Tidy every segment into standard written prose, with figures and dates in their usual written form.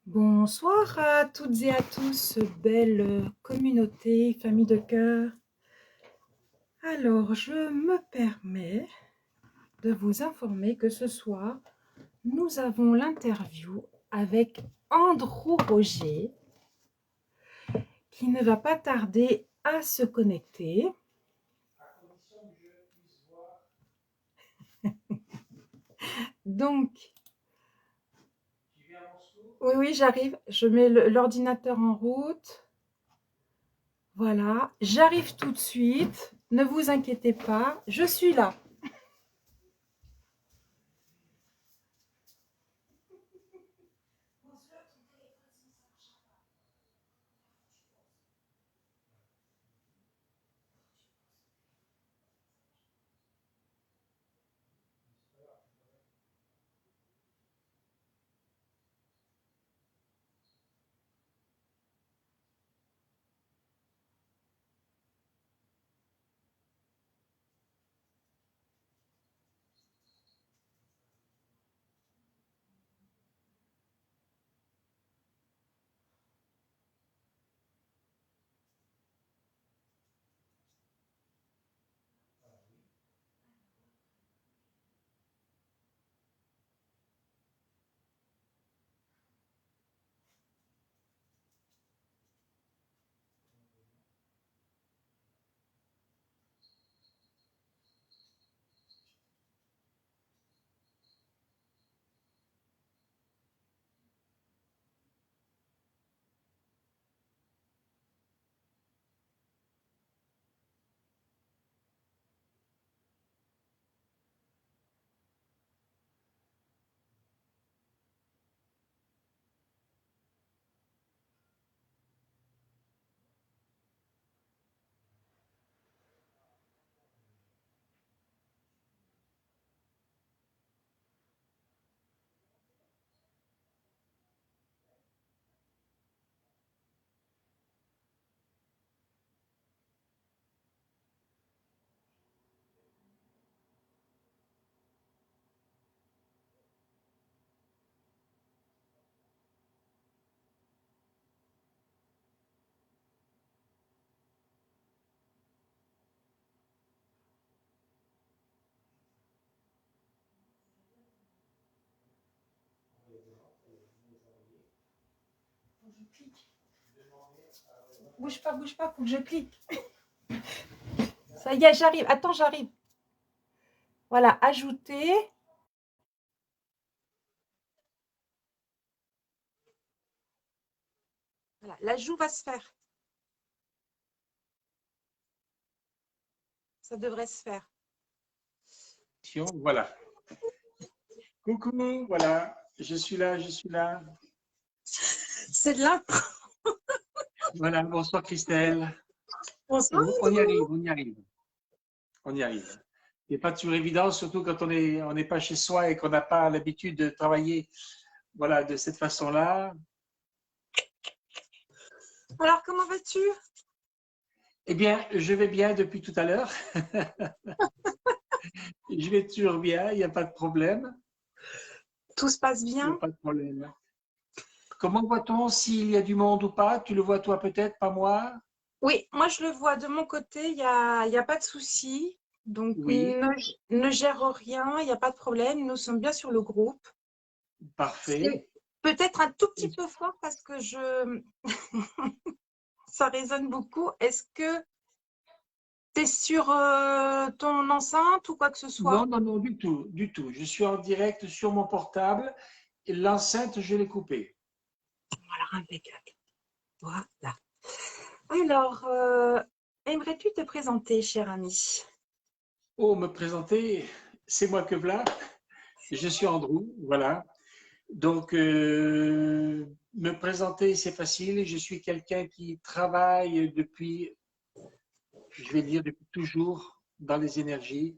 Bonsoir à toutes et à tous, belle communauté, famille de cœur. Alors, je me permets de vous informer que ce soir, nous avons l'interview avec Andrew Roger, qui ne va pas tarder à se connecter. Donc, oui, j'arrive. Je mets l'ordinateur en route. Voilà, j'arrive tout de suite. Ne vous inquiétez pas, je suis là. Bouge pas, faut que je clique. Ça y est, j'arrive. Attends, j'arrive. Voilà, ajouter. Voilà, l'ajout va se faire. Ça devrait se faire. Voilà. Coucou, voilà. Je suis là, je suis là. C'est de l'impro. Voilà, bonsoir Christelle. Bonsoir. On y arrive, on y arrive. On y arrive. Ce n'est pas toujours évident, surtout quand on n'est pas chez soi et qu'on n'a pas l'habitude de travailler voilà, de cette façon-là. Alors, comment vas-tu? Eh bien, je vais bien depuis tout à l'heure. Je vais toujours bien, il n'y a pas de problème. Tout se passe Il n'y a bien? pas de problème. Comment voit-on s'il y a du monde ou pas? Tu le vois toi peut-être, pas moi? Oui, moi je le vois de mon côté, il y a pas de souci. Donc, Oui, ne gère rien, il n'y a pas de problème. Nous sommes bien sur le groupe. parfait. C'est peut-être un tout petit peu fort parce que ça résonne beaucoup. Est-ce que tu es sur ton enceinte ou quoi que ce soit? Non, non, non, du tout, du tout. Je suis en direct sur mon portable et l'enceinte, je l'ai coupée. Alors, impeccable. Voilà. Alors, aimerais-tu te présenter, cher ami? Oh, me présenter, c'est moi que voilà. Je suis Andrew, voilà. Donc, me présenter, c'est facile. Je suis quelqu'un qui travaille depuis, je vais dire, depuis toujours dans les énergies.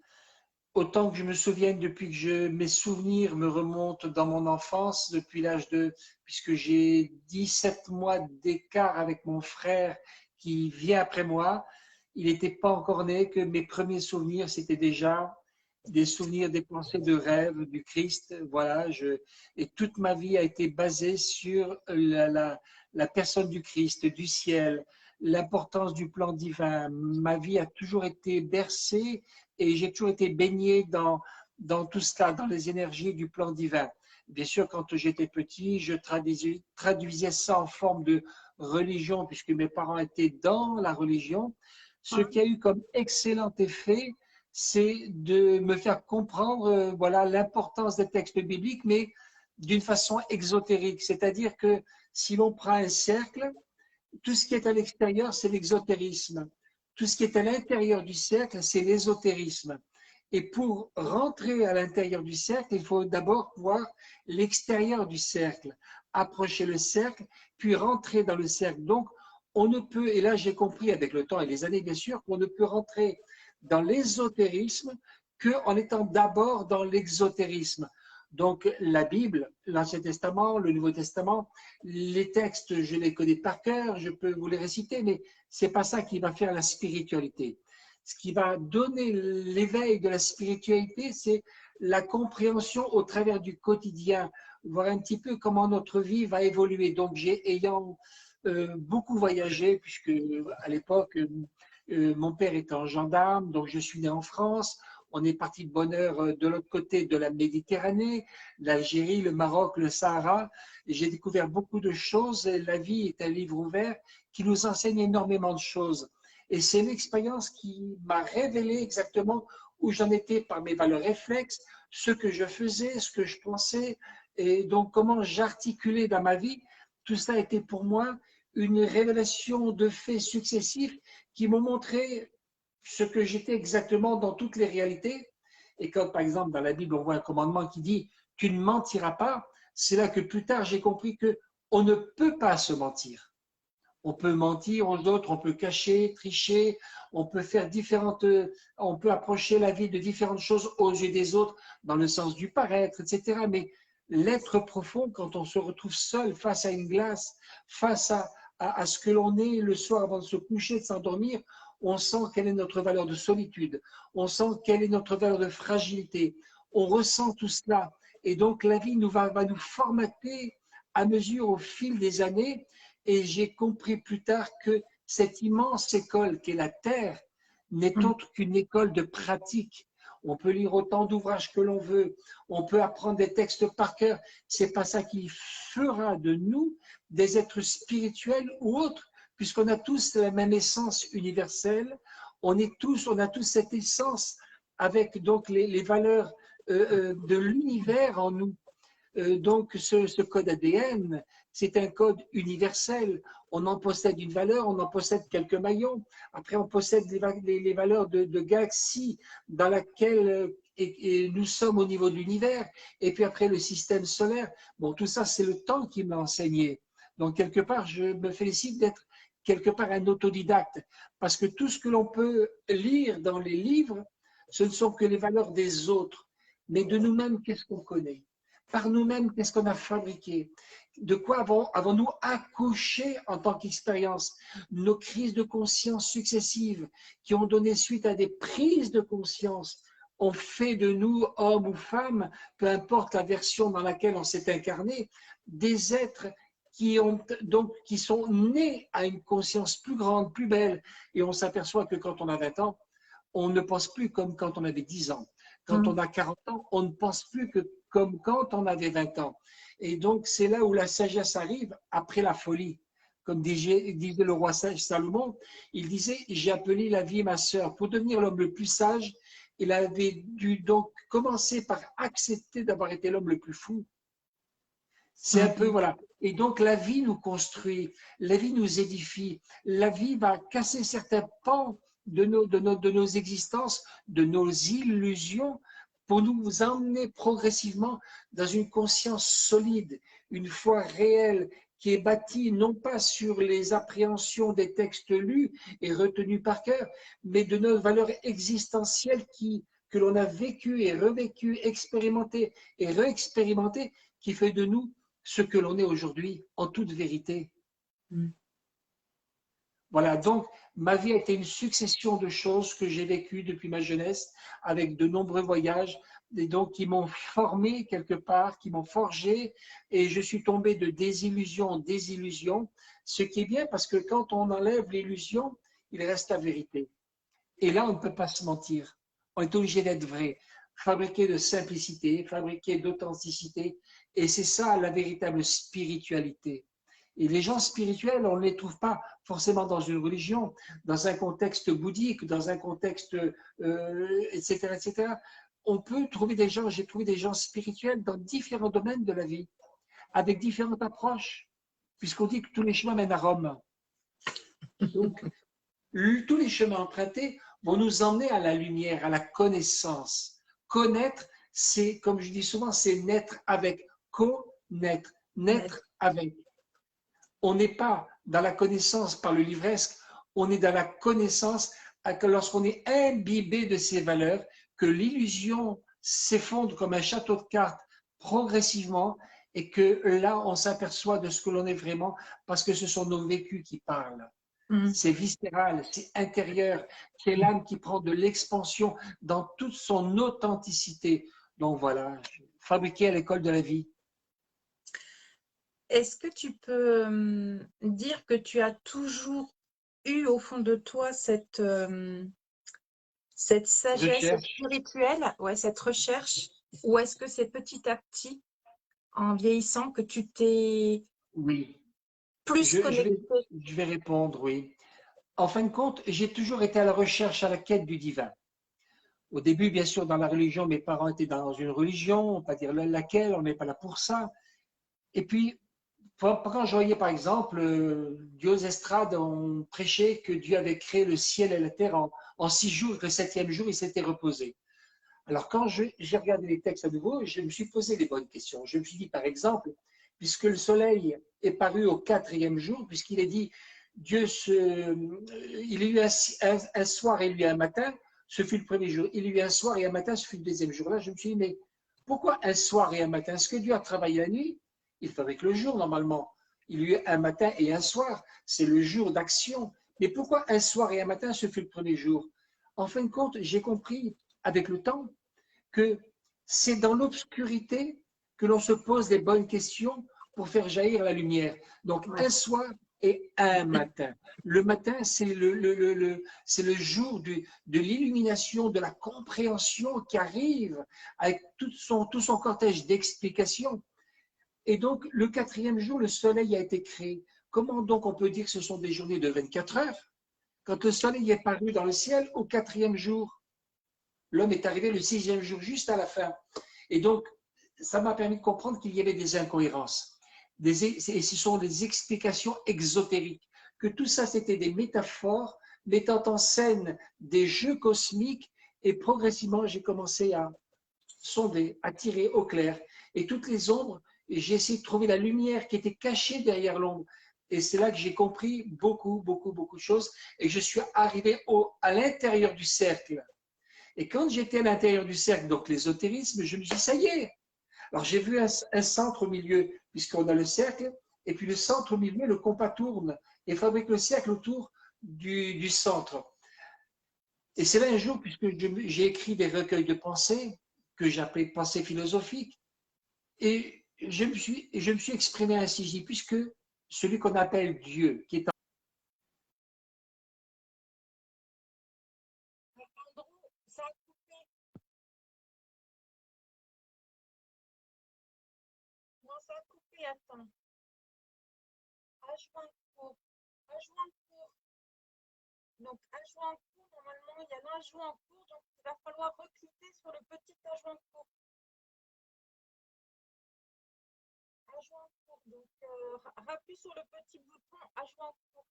Autant que je me souvienne, depuis que mes souvenirs me remontent dans mon enfance, depuis l'âge de, puisque j'ai 17 mois d'écart avec mon frère qui vient après moi, il n'était pas encore né, que mes premiers souvenirs, c'était déjà des souvenirs, des pensées, de rêves du Christ. Voilà, et toute ma vie a été basée sur la personne du Christ, du ciel, l'importance du plan divin. Ma vie a toujours été bercée et j'ai toujours été baigné dans tout cela, dans les énergies du plan divin. Bien sûr, quand j'étais petit, je traduisais ça en forme de religion, puisque mes parents étaient dans la religion. Ce qui a eu comme excellent effet, c'est de me faire comprendre voilà, l'importance des textes bibliques, mais d'une façon exotérique. C'est-à-dire que si l'on prend un cercle, tout ce qui est à l'extérieur, c'est l'exotérisme. Tout ce qui est à l'intérieur du cercle, c'est l'ésotérisme. Et pour rentrer à l'intérieur du cercle, il faut d'abord voir l'extérieur du cercle, approcher le cercle, puis rentrer dans le cercle. Donc, on ne peut, et là j'ai compris avec le temps et les années bien sûr, qu'on ne peut rentrer dans l'ésotérisme qu'en étant d'abord dans l'exotérisme. Donc la Bible, l'Ancien Testament, le Nouveau Testament, les textes, je les connais par cœur, je peux vous les réciter, mais c'est pas ça qui va faire la spiritualité. Ce qui va donner l'éveil de la spiritualité, c'est la compréhension au travers du quotidien, voir un petit peu comment notre vie va évoluer. Donc, ayant beaucoup voyagé, puisque à l'époque, mon père était en gendarme, donc je suis né en France. On est parti de bonne heure de l'autre côté de la Méditerranée, l'Algérie, le Maroc, le Sahara. J'ai découvert beaucoup de choses. La vie est un livre ouvert qui nous enseigne énormément de choses. Et c'est une expérience qui m'a révélé exactement où j'en étais par mes valeurs réflexes, ce que je faisais, ce que je pensais, et donc comment j'articulais dans ma vie. Tout ça a été pour moi une révélation de faits successifs qui m'ont montré ce que j'étais exactement dans toutes les réalités. Et quand, par exemple, dans la Bible, on voit un commandement qui dit « tu ne mentiras pas », c'est là que plus tard, j'ai compris qu'on ne peut pas se mentir. On peut mentir aux autres, on peut cacher, tricher, on peut faire on peut approcher la vie de différentes choses aux yeux des autres dans le sens du paraître, etc. Mais l'être profond, quand on se retrouve seul face à une glace, face à ce que l'on est le soir avant de se coucher, de s'endormir, on sent quelle est notre valeur de solitude, on sent quelle est notre valeur de fragilité, on ressent tout cela. Et donc la vie va nous formater à mesure au fil des années. Et j'ai compris plus tard que cette immense école qu'est la Terre n'est autre qu'une école de pratique. On peut lire autant d'ouvrages que l'on veut, on peut apprendre des textes par cœur. C'est pas ça qui fera de nous des êtres spirituels ou autres, puisqu'on a tous la même essence universelle. On a tous cette essence avec donc les valeurs de l'univers en nous. Donc, ce code ADN, c'est un code universel. On en possède une valeur, on en possède quelques maillons. Après, on possède les valeurs de galaxies dans laquelle et nous sommes au niveau de l'univers. Et puis après, le système solaire. Bon, tout ça, c'est le temps qui m'a enseigné. Donc, quelque part, je me félicite d'être quelque part un autodidacte. Parce que tout ce que l'on peut lire dans les livres, ce ne sont que les valeurs des autres. Mais de nous-mêmes, qu'est-ce qu'on connaît? Par nous-mêmes, qu'est-ce qu'on a fabriqué? De quoi avons-nous accouché en tant qu'expérience? Nos crises de conscience successives qui ont donné suite à des prises de conscience ont fait de nous, hommes ou femmes, peu importe la version dans laquelle on s'est incarné, des êtres qui sont nés à une conscience plus grande, plus belle. Et on s'aperçoit que quand on a 20 ans, on ne pense plus comme quand on avait 10 ans. Quand on a 40 ans, on ne pense plus que comme quand on avait 20 ans. Et donc, c'est là où la sagesse arrive après la folie. Comme disait le roi sage Salomon, il disait « J'ai appelé la vie ma sœur ». Pour devenir l'homme le plus sage, il avait dû donc commencer par accepter d'avoir été l'homme le plus fou. C'est un peu, voilà. Et donc, la vie nous construit, la vie nous édifie, la vie va casser certains pans de nos existences, de nos illusions, pour nous emmener progressivement dans une conscience solide, une foi réelle qui est bâtie non pas sur les appréhensions des textes lus et retenus par cœur, mais de nos valeurs existentielles que l'on a vécues et revécues, expérimentées et réexpérimentées, qui fait de nous ce que l'on est aujourd'hui en toute vérité. Voilà, donc ma vie a été une succession de choses que j'ai vécues depuis ma jeunesse, avec de nombreux voyages, et donc qui m'ont formé quelque part, qui m'ont forgé, et je suis tombé de désillusion en désillusion, ce qui est bien parce que quand on enlève l'illusion, il reste la vérité. Et là, on ne peut pas se mentir. On est obligé d'être vrai, fabriqué de simplicité, fabriqué d'authenticité, et c'est ça la véritable spiritualité. Et les gens spirituels, on ne les trouve pas forcément dans une religion, dans un contexte bouddhique, dans un contexte, etc., etc. On peut trouver des gens, j'ai trouvé des gens spirituels dans différents domaines de la vie, avec différentes approches, puisqu'on dit que tous les chemins mènent à Rome. Donc, tous les chemins empruntés vont nous emmener à la lumière, à la connaissance. Connaître, c'est, comme je dis souvent, c'est naître avec. Connaître, naître avec. On n'est pas dans la connaissance par le livresque, on est dans la connaissance lorsqu'on est imbibé de ces valeurs, que l'illusion s'effondre comme un château de cartes progressivement et que là, on s'aperçoit de ce que l'on est vraiment parce que ce sont nos vécus qui parlent. C'est viscéral, c'est intérieur, c'est l'âme qui prend de l'expansion dans toute son authenticité. Donc voilà, fabriqué à l'école de la vie. Est-ce que tu peux dire que tu as toujours eu au fond de toi cette sagesse Recherche, spirituelle, ouais, cette recherche, ou est-ce que c'est petit à petit, en vieillissant, que tu t'es oui. plus Je, je, vais, connecté? je vais répondre, oui. En fin de compte, j'ai toujours été à la recherche, à la quête du divin. Au début, bien sûr, dans la religion, mes parents étaient dans une religion, on ne va pas dire laquelle, on n'est pas là pour ça. Et puis, quand je voyais, par exemple, Dios Estrade, on prêchait que Dieu avait créé le ciel et la terre en 6 jours, que le septième jour, il s'était reposé. Alors, quand j'ai regardé les textes à nouveau, je me suis posé les bonnes questions. Je me suis dit, par exemple, puisque le soleil est paru au quatrième jour, puisqu'il est dit, il y a eu un soir et il y a eu un matin, ce fut le premier jour. Il y a eu un soir et un matin, ce fut le deuxième jour. Là, je me suis dit, mais pourquoi un soir et un matin? Est-ce que Dieu a travaillé la nuit? Il fabrique le jour, normalement. Il y a eu un matin et un soir. C'est le jour d'action. Mais pourquoi un soir et un matin, ce fut le premier jour? En fin de compte, j'ai compris avec le temps que c'est dans l'obscurité que l'on se pose les bonnes questions pour faire jaillir la lumière. Donc, un soir et un matin. Le matin, c'est le jour de l'illumination, de la compréhension qui arrive avec tout son cortège d'explications. Et donc, le quatrième jour, le soleil a été créé. Comment donc on peut dire que ce sont des journées de 24 heures quand le soleil est paru dans le ciel au quatrième jour? L'homme est arrivé le sixième jour, juste à la fin. Et donc, ça m'a permis de comprendre qu'il y avait des incohérences. Et ce sont des explications exotériques. Que tout ça, c'était des métaphores mettant en scène des jeux cosmiques. Et progressivement, j'ai commencé à sonder, à tirer au clair. Et toutes les ombres, j'ai essayé de trouver la lumière qui était cachée derrière l'ombre. Et c'est là que j'ai compris beaucoup, beaucoup, beaucoup de choses. Et je suis arrivé à l'intérieur du cercle. Et quand j'étais à l'intérieur du cercle, donc l'ésotérisme, je me suis dit, ça y est. Alors j'ai vu un centre au milieu, puisqu'on a le cercle, et puis le centre au milieu, le compas tourne et fabrique le cercle autour du centre. Et c'est là un jour, puisque j'ai écrit des recueils de pensées, que j'appelais pensées philosophiques, et je me suis exprimé ainsi, je dis, puisque celui qu'on appelle Dieu, qui est en... Ça a coupé. Non, ça a coupé, attends. Ajoint Ajoint Donc, ajout en cours, normalement, il y a l'ajout en cours, donc il va falloir recliquer sur le petit ajout en cours. Ajout en cours, donc rappuie sur le petit bouton ajout en cours.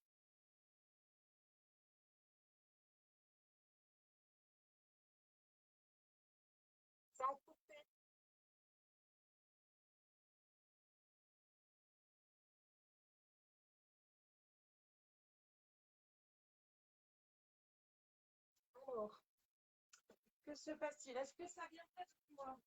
Ça a coupé. Alors, que se passe-t-il? Est-ce que ça vient pas de moi?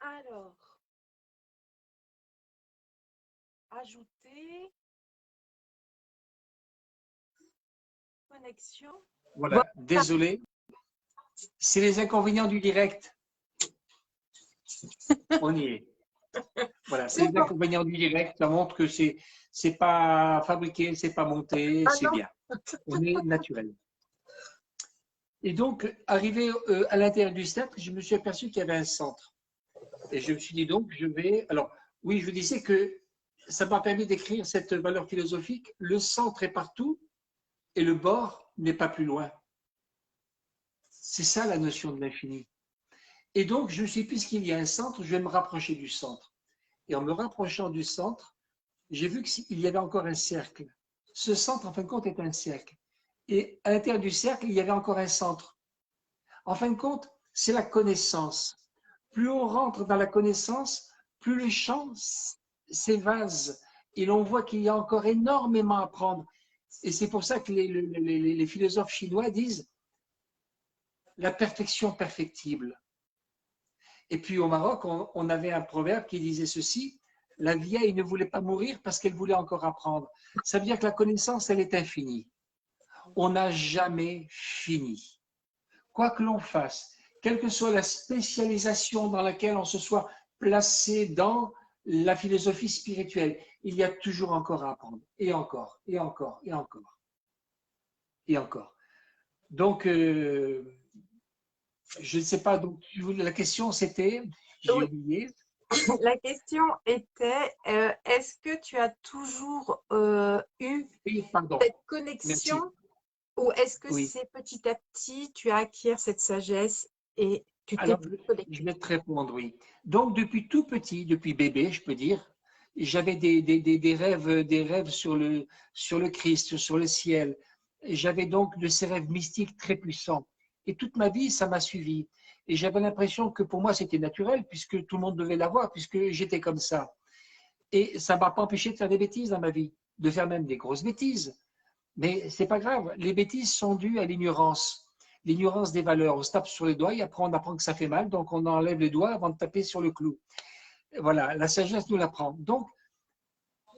Alors, ajouter, connexion. Voilà, désolé. C'est les inconvénients du direct. On y est. Voilà, c'est les inconvénients du direct. Ça montre que c'est pas fabriqué, c'est pas monté, c'est bien. On est naturel. Et donc, arrivé à l'intérieur du cercle, je me suis aperçu qu'il y avait un centre. Et je me suis dit donc, je vais. Alors, oui, je disais que ça m'a permis d'écrire cette valeur philosophique. Le centre est partout et le bord n'est pas plus loin. C'est ça la notion de l'infini. Et donc, je me suis dit, puisqu'il y a un centre, je vais me rapprocher du centre. Et en me rapprochant du centre, j'ai vu qu'il y avait encore un cercle. Ce centre, en fin de compte, est un cercle. Et à l'intérieur du cercle, il y avait encore un centre. En fin de compte, c'est la connaissance. Plus on rentre dans la connaissance, plus le champ s'évase. Et l'on voit qu'il y a encore énormément à apprendre. Et c'est pour ça que les philosophes chinois disent la perfection perfectible. Et puis au Maroc, on avait un proverbe qui disait ceci, la vieille ne voulait pas mourir parce qu'elle voulait encore apprendre. Ça veut dire que la connaissance, elle est infinie. On n'a jamais fini. Quoi que l'on fasse, quelle que soit la spécialisation dans laquelle on se soit placé dans la philosophie spirituelle, il y a toujours encore à apprendre. Et encore, et encore, et encore. Et encore. Donc, je ne sais pas, donc la question c'était, j'ai oublié. La question était, est-ce que tu as toujours eu cette connexion Merci. ou est-ce que Oui. c'est petit à petit, tu as acquis cette sagesse et tu t'es Alors, je vais te répondre, oui. Donc, depuis tout petit, depuis bébé, je peux dire, j'avais des rêves sur le Christ, sur le ciel. J'avais donc de ces rêves mystiques très puissants. Et toute ma vie, ça m'a suivi. Et j'avais l'impression que pour moi, c'était naturel, puisque tout le monde devait l'avoir, puisque j'étais comme ça. Et ça ne m'a pas empêché de faire des bêtises dans ma vie, de faire même des grosses bêtises. Mais c'est pas grave, les bêtises sont dues à l'ignorance des valeurs. On se tape sur les doigts et après on apprend que ça fait mal, donc on enlève les doigts avant de taper sur le clou. Voilà, la sagesse nous l'apprend. Donc,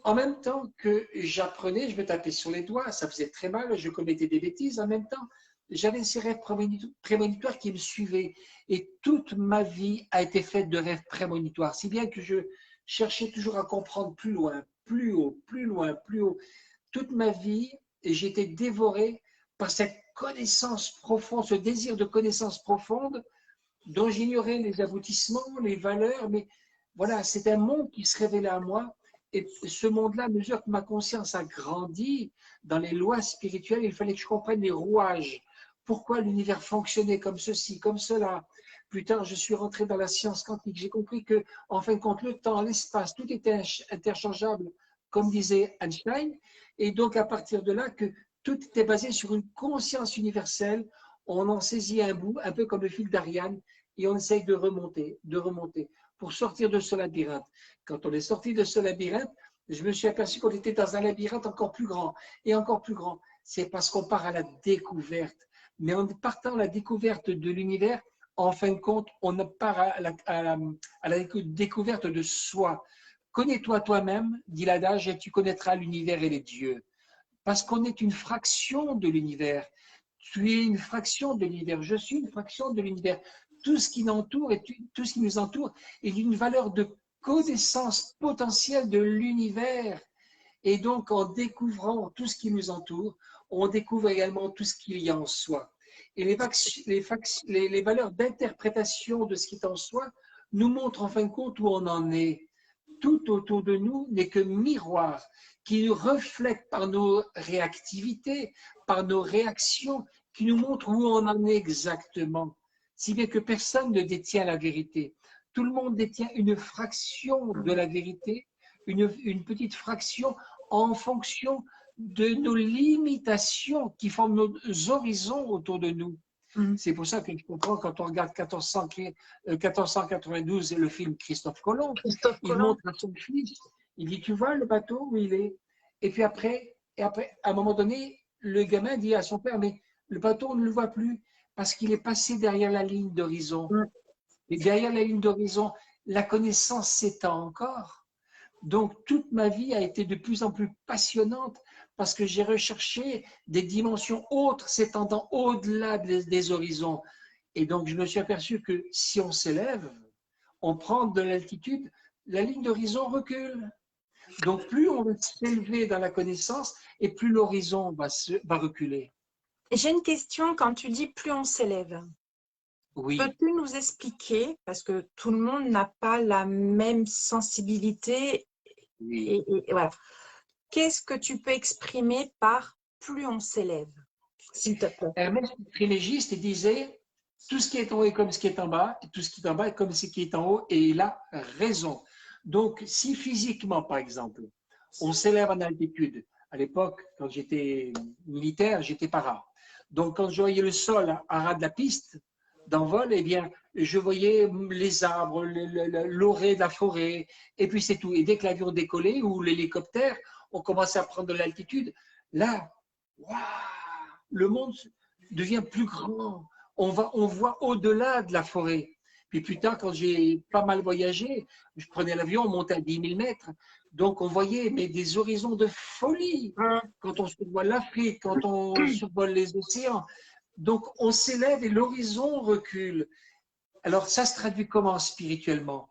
en même temps que j'apprenais, je me tapais sur les doigts, ça faisait très mal, je commettais des bêtises. En même temps, j'avais ces rêves prémonitoires qui me suivaient. Et toute ma vie a été faite de rêves prémonitoires, si bien que je cherchais toujours à comprendre plus loin, plus haut, plus loin, plus haut. Toute ma vie, j'ai été dévoré par cette connaissance profonde, ce désir de connaissance profonde dont j'ignorais les aboutissements, les valeurs, mais voilà, c'est un monde qui se révélait à moi. Et ce monde-là, à mesure que ma conscience a grandi dans les lois spirituelles, il fallait que je comprenne les rouages. Pourquoi l'univers fonctionnait comme ceci, comme cela. Plus tard, je suis rentré dans la science quantique. J'ai compris que, en fin de compte, le temps, l'espace, tout était interchangeable, comme disait Einstein. Et donc, à partir de là, que tout était basé sur une conscience universelle. On en saisit un bout, un peu comme le fil d'Ariane, et on essaye de remonter, pour sortir de ce labyrinthe. Quand on est sorti de ce labyrinthe, je me suis aperçu qu'on était dans un labyrinthe encore plus grand et encore plus grand. C'est parce qu'on part à la découverte. Mais en partant à la découverte de l'univers, en fin de compte, on part à la découverte de soi. Connais-toi toi-même, dit l'adage, et tu connaîtras l'univers et les dieux. Parce qu'on est une fraction de l'univers. Tu es une fraction de l'univers. Je suis une fraction de l'univers. Tout ce qui m'entoure et tout ce qui nous entoure est d'une valeur de connaissance potentielle de l'univers. Et donc, en découvrant tout ce qui nous entoure, on découvre également tout ce qu'il y a en soi. Et les valeurs d'interprétation de ce qui est en soi nous montrent en fin de compte où on en est. Tout autour de nous n'est que miroir qui nous reflète par nos réactivités, par nos réactions, qui nous montre où on en est exactement. Si bien que personne ne détient la vérité. Tout le monde détient une fraction de la vérité, une petite fraction en fonction de nos limitations qui forment nos horizons autour de nous. C'est pour ça que je comprends quand on regarde 1492 le film Christophe Colomb, il montre à son fils, il dit, tu vois le bateau où il est. Et puis après, à un moment donné, le gamin dit à son père, mais le bateau, on ne le voit plus parce qu'il est passé derrière la ligne d'horizon. Et derrière la ligne d'horizon, la connaissance s'étend encore. Donc, toute ma vie a été de plus en plus passionnante parce que j'ai recherché des dimensions autres s'étendant au-delà des horizons. Et donc, je me suis aperçu que si on s'élève, on prend de l'altitude, la ligne d'horizon recule. Donc, plus on va s'élever dans la connaissance et plus l'horizon va reculer. J'ai une question, quand tu dis plus on s'élève, Oui. peux-tu nous expliquer, parce que tout le monde n'a pas la même sensibilité, Oui. et voilà, qu'est-ce que tu peux exprimer par plus on s'élève, s'il te plaît? Hermès Trismégiste disait tout ce qui est en haut est comme ce qui est en bas, et tout ce qui est en bas est comme ce qui est en haut, et il a raison. Donc, si physiquement, par exemple, on s'élève en altitude, à l'époque, quand j'étais militaire, j'étais para. Donc, quand je voyais le sol à ras de la piste d'envol, eh bien, je voyais les arbres, l'orée de la forêt, et puis c'est tout. Et dès que l'avion décollait ou l'hélicoptère, on commençait à prendre de l'altitude. Là, waouh, le monde devient plus grand. On voit au-delà de la forêt. Puis plus tard, quand j'ai pas mal voyagé, je prenais l'avion, on montait à 10 000 mètres. Donc, on voyait mais des horizons de folie. Quand on survole l'Afrique, quand on survole les océans. Donc, on s'élève et l'horizon recule. Alors, ça se traduit comment spirituellement?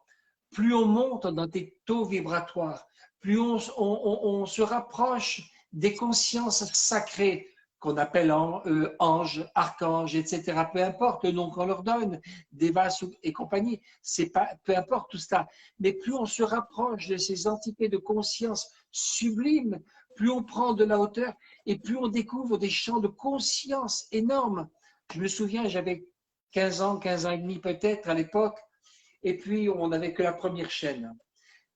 Plus on monte dans des taux vibratoires, plus on se rapproche des consciences sacrées qu'on appelle anges, archanges, etc. Peu importe le nom qu'on leur donne, Devas et compagnie, c'est pas, peu importe tout ça. Mais plus on se rapproche de ces entités de conscience sublimes, plus on prend de la hauteur et plus on découvre des champs de conscience énormes. Je me souviens, j'avais 15 ans, 15 ans et demi peut-être à l'époque, et puis on n'avait que la première chaîne.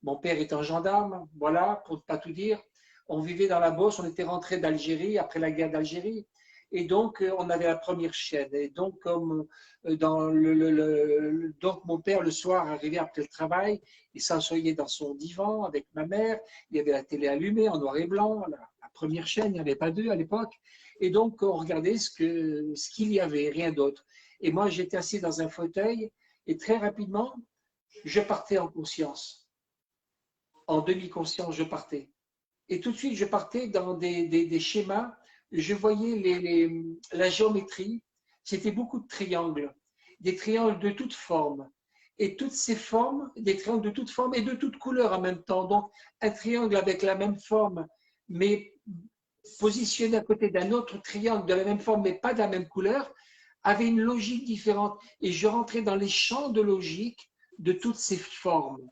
Mon père étant gendarme, voilà, pour ne pas tout dire. On vivait dans la Beauce, on était rentré d'Algérie après la guerre d'Algérie. Et donc, on avait la première chaîne. Et donc, comme donc mon père, le soir, arrivait après le travail, il s'assoyait dans son divan avec ma mère. Il y avait la télé allumée en noir et blanc, la première chaîne, il n'y en avait pas deux à l'époque. Et donc, on regardait ce qu'il y avait, rien d'autre. Et moi, j'étais assis dans un fauteuil et très rapidement, je partais en conscience. En demi-conscience, je partais. Et tout de suite, je partais dans des schémas. Je voyais la géométrie. C'était beaucoup de triangles, des triangles de toutes formes. Et toutes ces formes, des triangles de toutes formes et de toutes couleurs en même temps. Donc, un triangle avec la même forme, mais positionné à côté d'un autre triangle de la même forme, mais pas de la même couleur, avait une logique différente. Et je rentrais dans les champs de logique de toutes ces formes.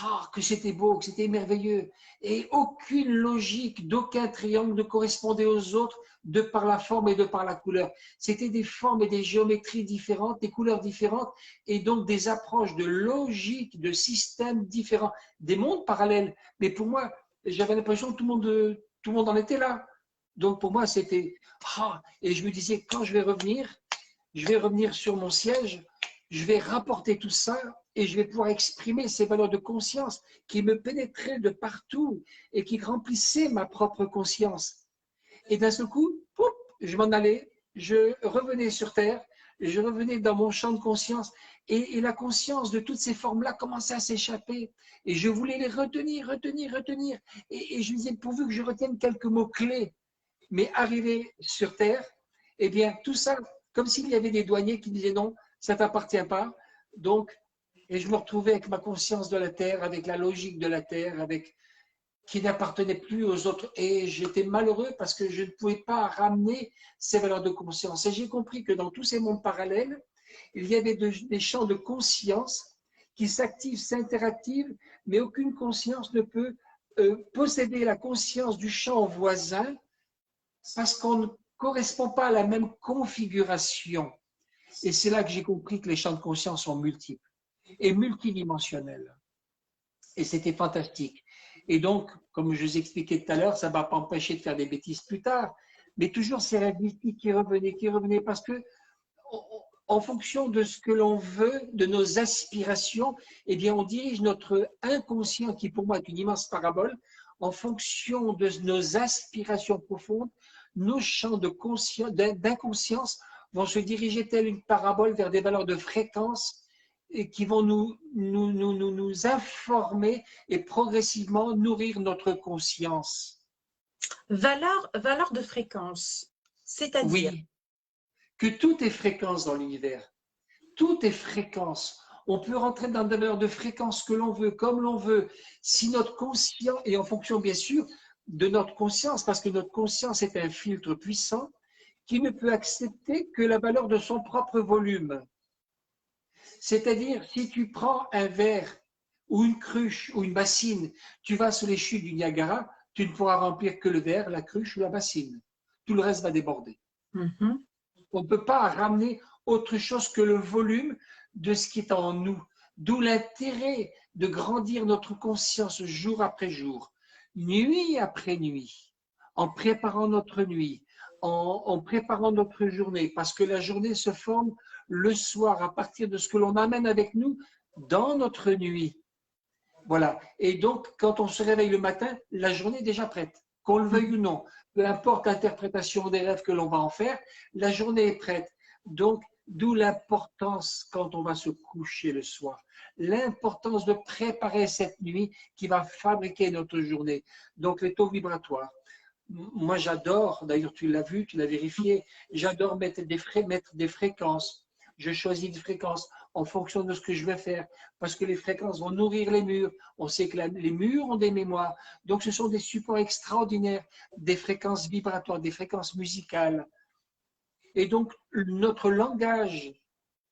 Ah, que c'était beau, que c'était merveilleux. Et aucune logique d'aucun triangle ne correspondait aux autres de par la forme et de par la couleur. C'était des formes et des géométries différentes, des couleurs différentes, et donc des approches de logique, de systèmes différents, des mondes parallèles. Mais pour moi, j'avais l'impression que tout le monde en était là. Donc pour moi, c'était... Ah, et je me disais, quand je vais revenir sur mon siège, je vais rapporter tout ça et je vais pouvoir exprimer ces valeurs de conscience qui me pénétraient de partout et qui remplissaient ma propre conscience. Et d'un seul coup, poup, je m'en allais, je revenais sur Terre, je revenais dans mon champ de conscience et la conscience de toutes ces formes-là commençait à s'échapper. Et je voulais les retenir. Et je me disais, pourvu que je retienne quelques mots-clés. Mais arrivé sur Terre, eh bien, tout ça, comme s'il y avait des douaniers qui disaient non, ça ne t'appartient pas. Donc, et je me retrouvais avec ma conscience de la Terre, avec la logique de la Terre, avec qui n'appartenait plus aux autres. Et j'étais malheureux parce que je ne pouvais pas ramener ces valeurs de conscience. Et j'ai compris que dans tous ces mondes parallèles, il y avait des champs de conscience qui s'activent, s'interactivent, mais aucune conscience ne peut posséder la conscience du champ voisin parce qu'on ne correspond pas à la même configuration. Et c'est là que j'ai compris que les champs de conscience sont multiples et multidimensionnels. Et c'était fantastique. Et donc, comme je vous expliquais tout à l'heure, ça ne m'a pas empêché de faire des bêtises plus tard, mais toujours ces rêves mystiques qui revenaient, parce que en fonction de ce que l'on veut, de nos aspirations, eh bien, on dirige notre inconscient, qui pour moi est une immense parabole, en fonction de nos aspirations profondes, nos champs d'inconscience vont se diriger telle une parabole vers des valeurs de fréquence et qui vont nous informer et progressivement nourrir notre conscience. Valeur de fréquence, c'est-à-dire? Oui, que tout est fréquence dans l'univers. Tout est fréquence. On peut rentrer dans des valeurs de fréquence que l'on veut, comme l'on veut. Si notre conscience, et en fonction bien sûr de notre conscience, parce que notre conscience est un filtre puissant qui ne peut accepter que la valeur de son propre volume. C'est-à-dire, si tu prends un verre ou une cruche ou une bassine, tu vas sur les chutes du Niagara, tu ne pourras remplir que le verre, la cruche ou la bassine. Tout le reste va déborder. Mhm. On ne peut pas ramener autre chose que le volume de ce qui est en nous. D'où l'intérêt de grandir notre conscience jour après jour, nuit après nuit, en préparant notre nuit, en préparant notre journée, parce que la journée se forme le soir à partir de ce que l'on amène avec nous dans notre nuit. Voilà. Et donc, quand on se réveille le matin, la journée est déjà prête, qu'on le veuille ou non. Peu importe l'interprétation des rêves que l'on va en faire, la journée est prête. Donc, d'où l'importance quand on va se coucher le soir. L'importance de préparer cette nuit qui va fabriquer notre journée. Donc, les taux vibratoires. Moi, j'adore, d'ailleurs, tu l'as vu, tu l'as vérifié, j'adore mettre des fréquences. Je choisis des fréquences en fonction de ce que je vais faire, parce que les fréquences vont nourrir les murs. On sait que les murs ont des mémoires. Donc, ce sont des supports extraordinaires, des fréquences vibratoires, des fréquences musicales. Et donc, notre langage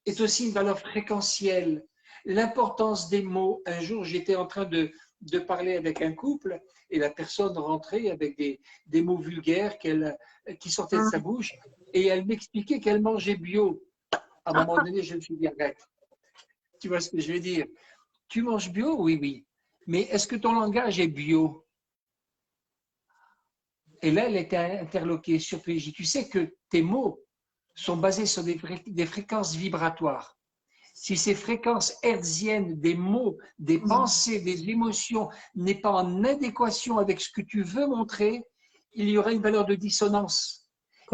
est aussi une valeur fréquentielle. L'importance des mots. Un jour, j'étais en train de parler avec un couple et la personne rentrait avec des mots vulgaires qui sortaient de sa bouche et elle m'expliquait qu'elle mangeait bio. À un moment donné, je me suis dit, arrête. Tu vois ce que je veux dire? Tu manges bio? Oui, oui. Mais est-ce que ton langage est bio? Et là, elle était interloquée, surprise. J'ai dit, tu sais que tes mots sont basés sur des fréquences vibratoires. Si ces fréquences hertziennes des mots, des pensées, des émotions n'est pas en adéquation avec ce que tu veux montrer, il y aura une valeur de dissonance.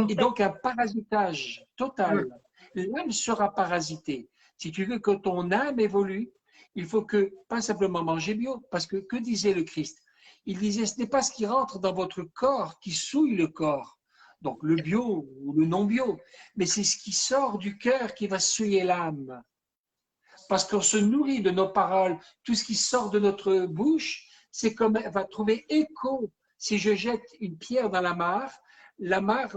Et donc un parasitage total. L'âme sera parasitée. Si tu veux que ton âme évolue, il faut que, pas simplement manger bio, parce que disait le Christ? Il disait, ce n'est pas ce qui rentre dans votre corps qui souille le corps, donc le bio ou le non bio, mais c'est ce qui sort du cœur qui va souiller l'âme. Parce qu'on se nourrit de nos paroles, tout ce qui sort de notre bouche, c'est comme elle va trouver écho. Si je jette une pierre dans la mare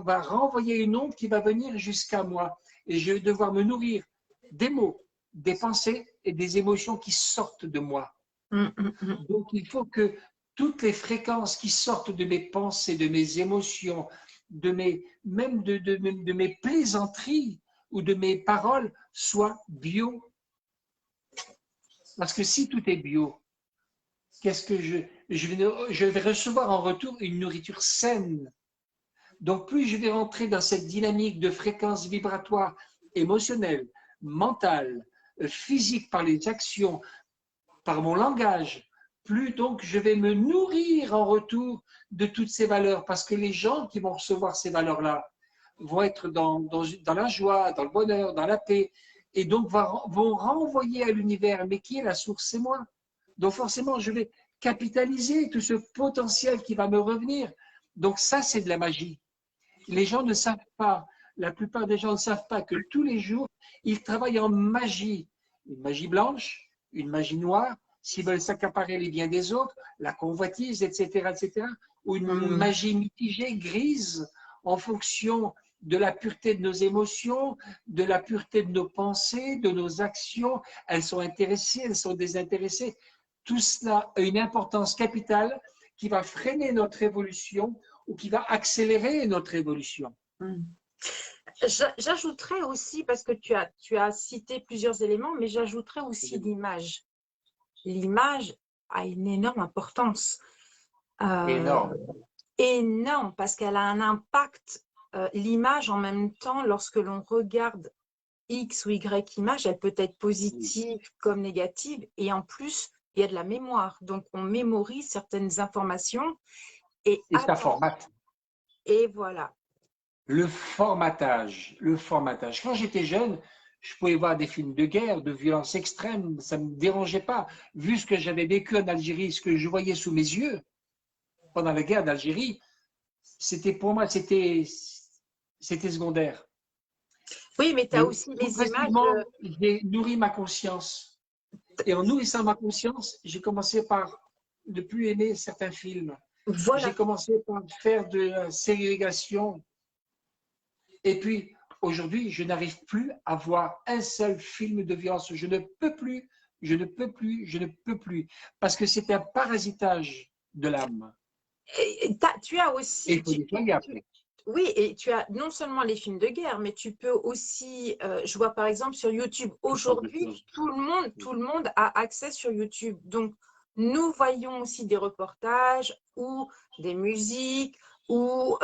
va renvoyer une onde qui va venir jusqu'à moi. Et je vais devoir me nourrir des mots, des pensées et des émotions qui sortent de moi. Donc il faut que toutes les fréquences qui sortent de mes pensées, de mes émotions, même de mes plaisanteries ou de mes paroles soient bio. Parce que si tout est bio, qu'est-ce que je vais recevoir en retour une nourriture saine. Donc plus je vais rentrer dans cette dynamique de fréquence vibratoire émotionnelle, mentale, physique par les actions, par mon langage, plus donc je vais me nourrir en retour de toutes ces valeurs. Parce que les gens qui vont recevoir ces valeurs-là vont être dans la joie, dans le bonheur, dans la paix, et donc vont renvoyer à l'univers. Mais qui est la source? C'est moi. Donc forcément, je vais capitaliser tout ce potentiel qui va me revenir. Donc ça, c'est de la magie. Les gens ne savent pas, la plupart des gens ne savent pas que tous les jours, ils travaillent en magie. Une magie blanche, une magie noire, s'ils veulent s'accaparer les biens des autres, la convoitise, etc., ou une magie mitigée, grise, en fonction de la pureté de nos émotions, de la pureté de nos pensées, de nos actions. Elles sont intéressées, elles sont désintéressées. Tout cela a une importance capitale qui va freiner notre évolution ou qui va accélérer notre évolution. J'ajouterais aussi, parce que tu as cité plusieurs éléments, mais j'ajouterais aussi l'image. L'image a une énorme importance. Énorme. Énorme, parce qu'elle a un impact. L'image, en même temps, lorsque l'on regarde X ou Y image, elle peut être positive comme négative, et en plus, il y a de la mémoire. Donc, on mémorise certaines informations. Et ça formate. Et voilà. Le formatage. Quand j'étais jeune, Je pouvais voir des films de guerre, de violence extrême, ça ne me dérangeait pas. Vu ce que j'avais vécu en Algérie, ce que je voyais sous mes yeux pendant la guerre d'Algérie, pour moi, c'était secondaire. Oui, mais tu Mais as aussi les images. progressivement, j'ai nourri ma conscience. Et en nourrissant ma conscience, j'ai commencé par ne plus aimer certains films. Voilà. J'ai commencé par faire de la ségrégation. Et puis, aujourd'hui, je n'arrive plus à voir un seul film de violence. Je ne peux plus, je ne peux plus, je ne peux plus. Parce que c'est un parasitage de l'âme. Tu as Et aussi. il faut nettoyer après. Oui, et tu as non seulement les films de guerre, mais tu peux aussi, je vois par exemple sur YouTube, aujourd'hui, tout le monde a accès sur YouTube. Donc, nous voyons aussi des reportages ou des musiques ou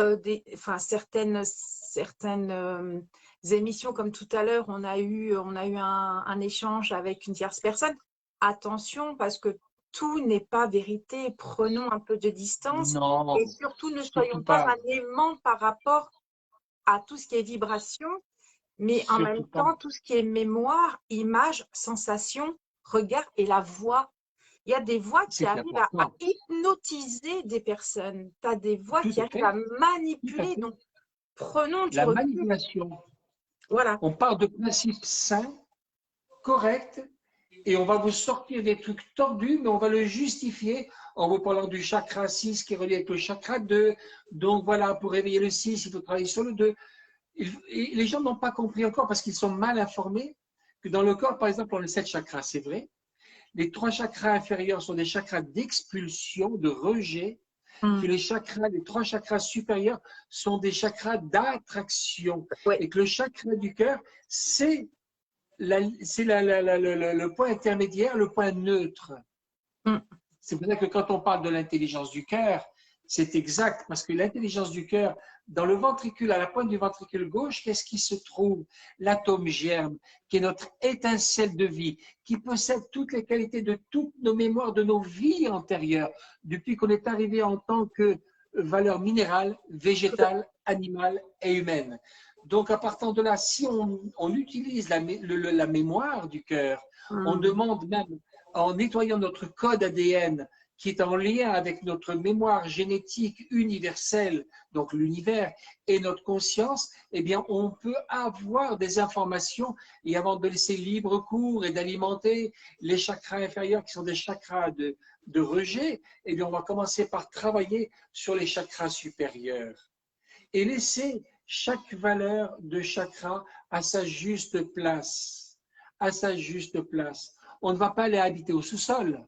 certaines émissions comme tout à l'heure, on a eu un échange avec une tierce personne. Attention, parce que tout n'est pas vérité. Prenons un peu de distance. Non, Et surtout, ne soyons surtout pas pas. un aimant par rapport à tout ce qui est vibration, mais en même Surtout pas. temps, tout ce qui est mémoire, image, sensation, regard et la voix. Il y a des voix qui C'est arrivent à important. hypnotiser des personnes. Tu as des voix Tout qui à arrivent fait. à Tout à manipuler. fait. Donc, prenons du La recul. manipulation. Voilà. On part de principes sains, corrects, et on va vous sortir des trucs tordus, mais on va le justifier en vous parlant du chakra 6 qui est relié avec le chakra 2. Donc voilà, pour réveiller le 6, il faut travailler sur le 2. Et les gens n'ont pas compris encore parce qu'ils sont mal informés que dans le corps, par exemple, on a 7 chakras, c'est vrai. Les 3 chakras inférieurs sont des chakras d'expulsion, de rejet. Puis les 3 chakras supérieurs sont des chakras d'attraction. Ouais. Et que le chakra du cœur, c'est le point intermédiaire, le point neutre. C'est pour ça que quand on parle de l'intelligence du cœur, c'est exact, parce que l'intelligence du cœur, dans le ventricule, à la pointe du ventricule gauche, qu'est-ce qui se trouve? L'atome germe, qui est notre étincelle de vie, qui possède toutes les qualités de toutes nos mémoires, de nos vies antérieures, depuis qu'on est arrivé en tant que valeur minérale, végétale, animale et humaine. Donc, à partir de là, si on utilise la mémoire du cœur, on demande même, en nettoyant notre code ADN, qui est en lien avec notre mémoire génétique universelle, donc l'univers, et notre conscience, eh bien, on peut avoir des informations, et avant de laisser libre cours et d'alimenter les chakras inférieurs, qui sont des chakras de rejet, eh bien, on va commencer par travailler sur les chakras supérieurs. Et laisser chaque valeur de chakra à sa juste place. À sa juste place. On ne va pas aller habiter au sous-sol,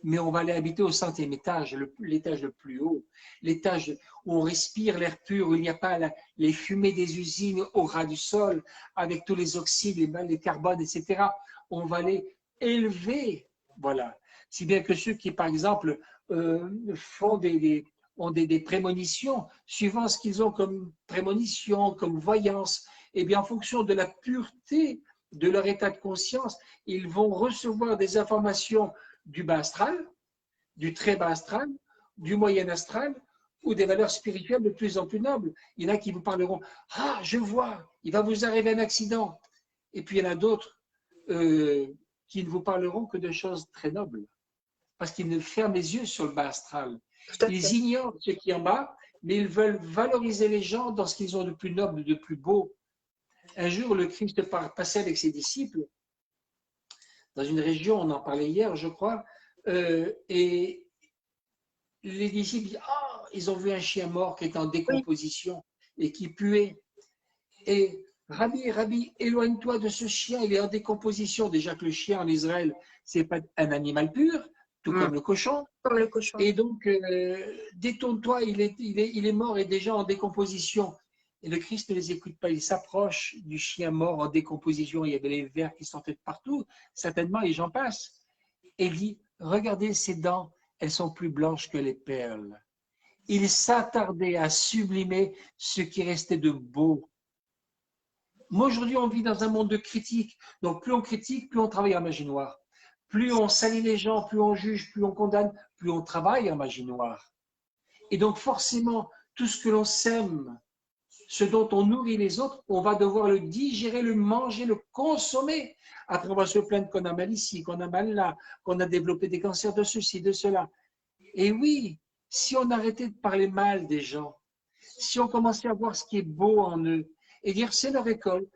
mais on va aller habiter au 100e étage, l'étage le plus haut, l'étage où on respire l'air pur, où il n'y a pas les fumées des usines au ras du sol, avec tous les oxydes, les carbones, etc. On va aller élever, voilà. Si bien que ceux qui, par exemple, font ont des prémonitions, suivant ce qu'ils ont comme prémonition, comme voyance, et bien en fonction de la pureté de leur état de conscience, ils vont recevoir des informations du bas astral, du très bas astral, du moyen astral ou des valeurs spirituelles de plus en plus nobles. Il y en a qui vous parleront « Ah, je vois, il va vous arriver un accident ». Et puis il y en a d'autres qui ne vous parleront que de choses très nobles parce qu'ils ne ferment les yeux sur le bas astral. Ils ignorent ce qui est en bas, mais ils veulent valoriser les gens dans ce qu'ils ont de plus noble, de plus beau. Un jour, le Christ passait avec ses disciples dans une région, on en parlait hier, je crois, et les disciples disent « Ah, ils ont vu un chien mort qui est en décomposition et qui puait. Et Rabbi, éloigne-toi de ce chien, il est en décomposition. » Déjà que le chien en Israël, ce n'est pas un animal pur, tout comme le cochon. Comme le cochon. Et donc, détourne-toi, il est mort et déjà en décomposition. Et le Christ ne les écoute pas, il s'approche du chien mort en décomposition. Il y avait les vers qui sortaient de partout, certainement, et j'en passe. Et il dit, regardez ses dents, elles sont plus blanches que les perles. Il s'attardait à sublimer ce qui restait de beau. Moi, aujourd'hui, on vit dans un monde de critique. Donc, plus on critique, plus on travaille en magie noire. Plus on salit les gens, plus on juge, plus on condamne, plus on travaille en magie noire. Et donc, forcément, tout ce que l'on sème Ce dont on nourrit les autres, on va devoir le digérer, le manger, le consommer. Après, on va se plaindre qu'on a mal ici, qu'on a mal là, qu'on a développé des cancers de ceci, de cela. Et oui, si on arrêtait de parler mal des gens, si on commençait à voir ce qui est beau en eux et dire c'est leur école,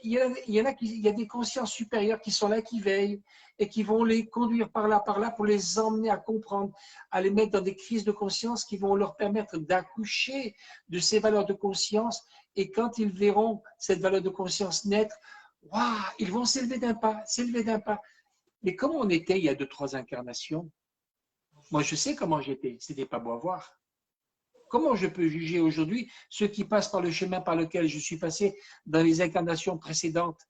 il y en a il y a des consciences supérieures qui sont là, qui veillent et qui vont les conduire par là, pour les emmener à comprendre, à les mettre dans des crises de conscience qui vont leur permettre d'accoucher de ces valeurs de conscience. Et quand ils verront cette valeur de conscience naître, waouh, ils vont s'élever d'un pas, s'élever d'un pas. Mais comment on était il y a 2-3 incarnations? Moi, je sais comment j'étais, c'était pas beau à voir. Comment je peux juger aujourd'hui ceux qui passent par le chemin par lequel je suis passé dans les incarnations précédentes?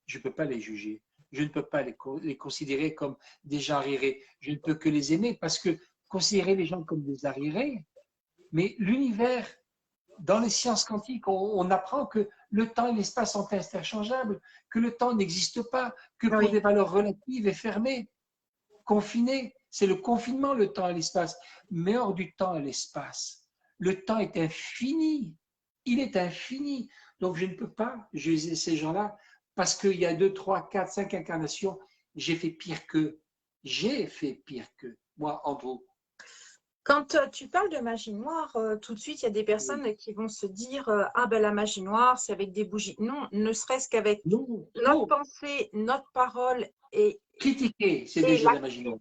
Je ne peux pas les juger. Je ne peux pas les considérer comme des gens arriérés. Je ne peux que les aimer parce que considérer les gens comme des arriérés, mais l'univers, dans les sciences quantiques, on apprend que le temps et l'espace sont interchangeables, que le temps n'existe pas, que pour des valeurs relatives et fermées, confinées, c'est le confinement, le temps et l'espace. Mais hors du temps et l'espace, le temps est infini. Il est infini. Donc, je ne peux pas juger ces gens-là parce qu'il y a 2, 3, 4, 5 incarnations, j'ai fait pire qu'eux. J'ai fait pire qu'eux, moi, Andrew. Quand tu parles de magie noire, tout de suite, il y a des personnes qui vont se dire ah ben la magie noire, c'est avec des bougies. Non, ne serait-ce qu'avec notre pensée, notre parole et critiquer, c'est déjà la magie noire.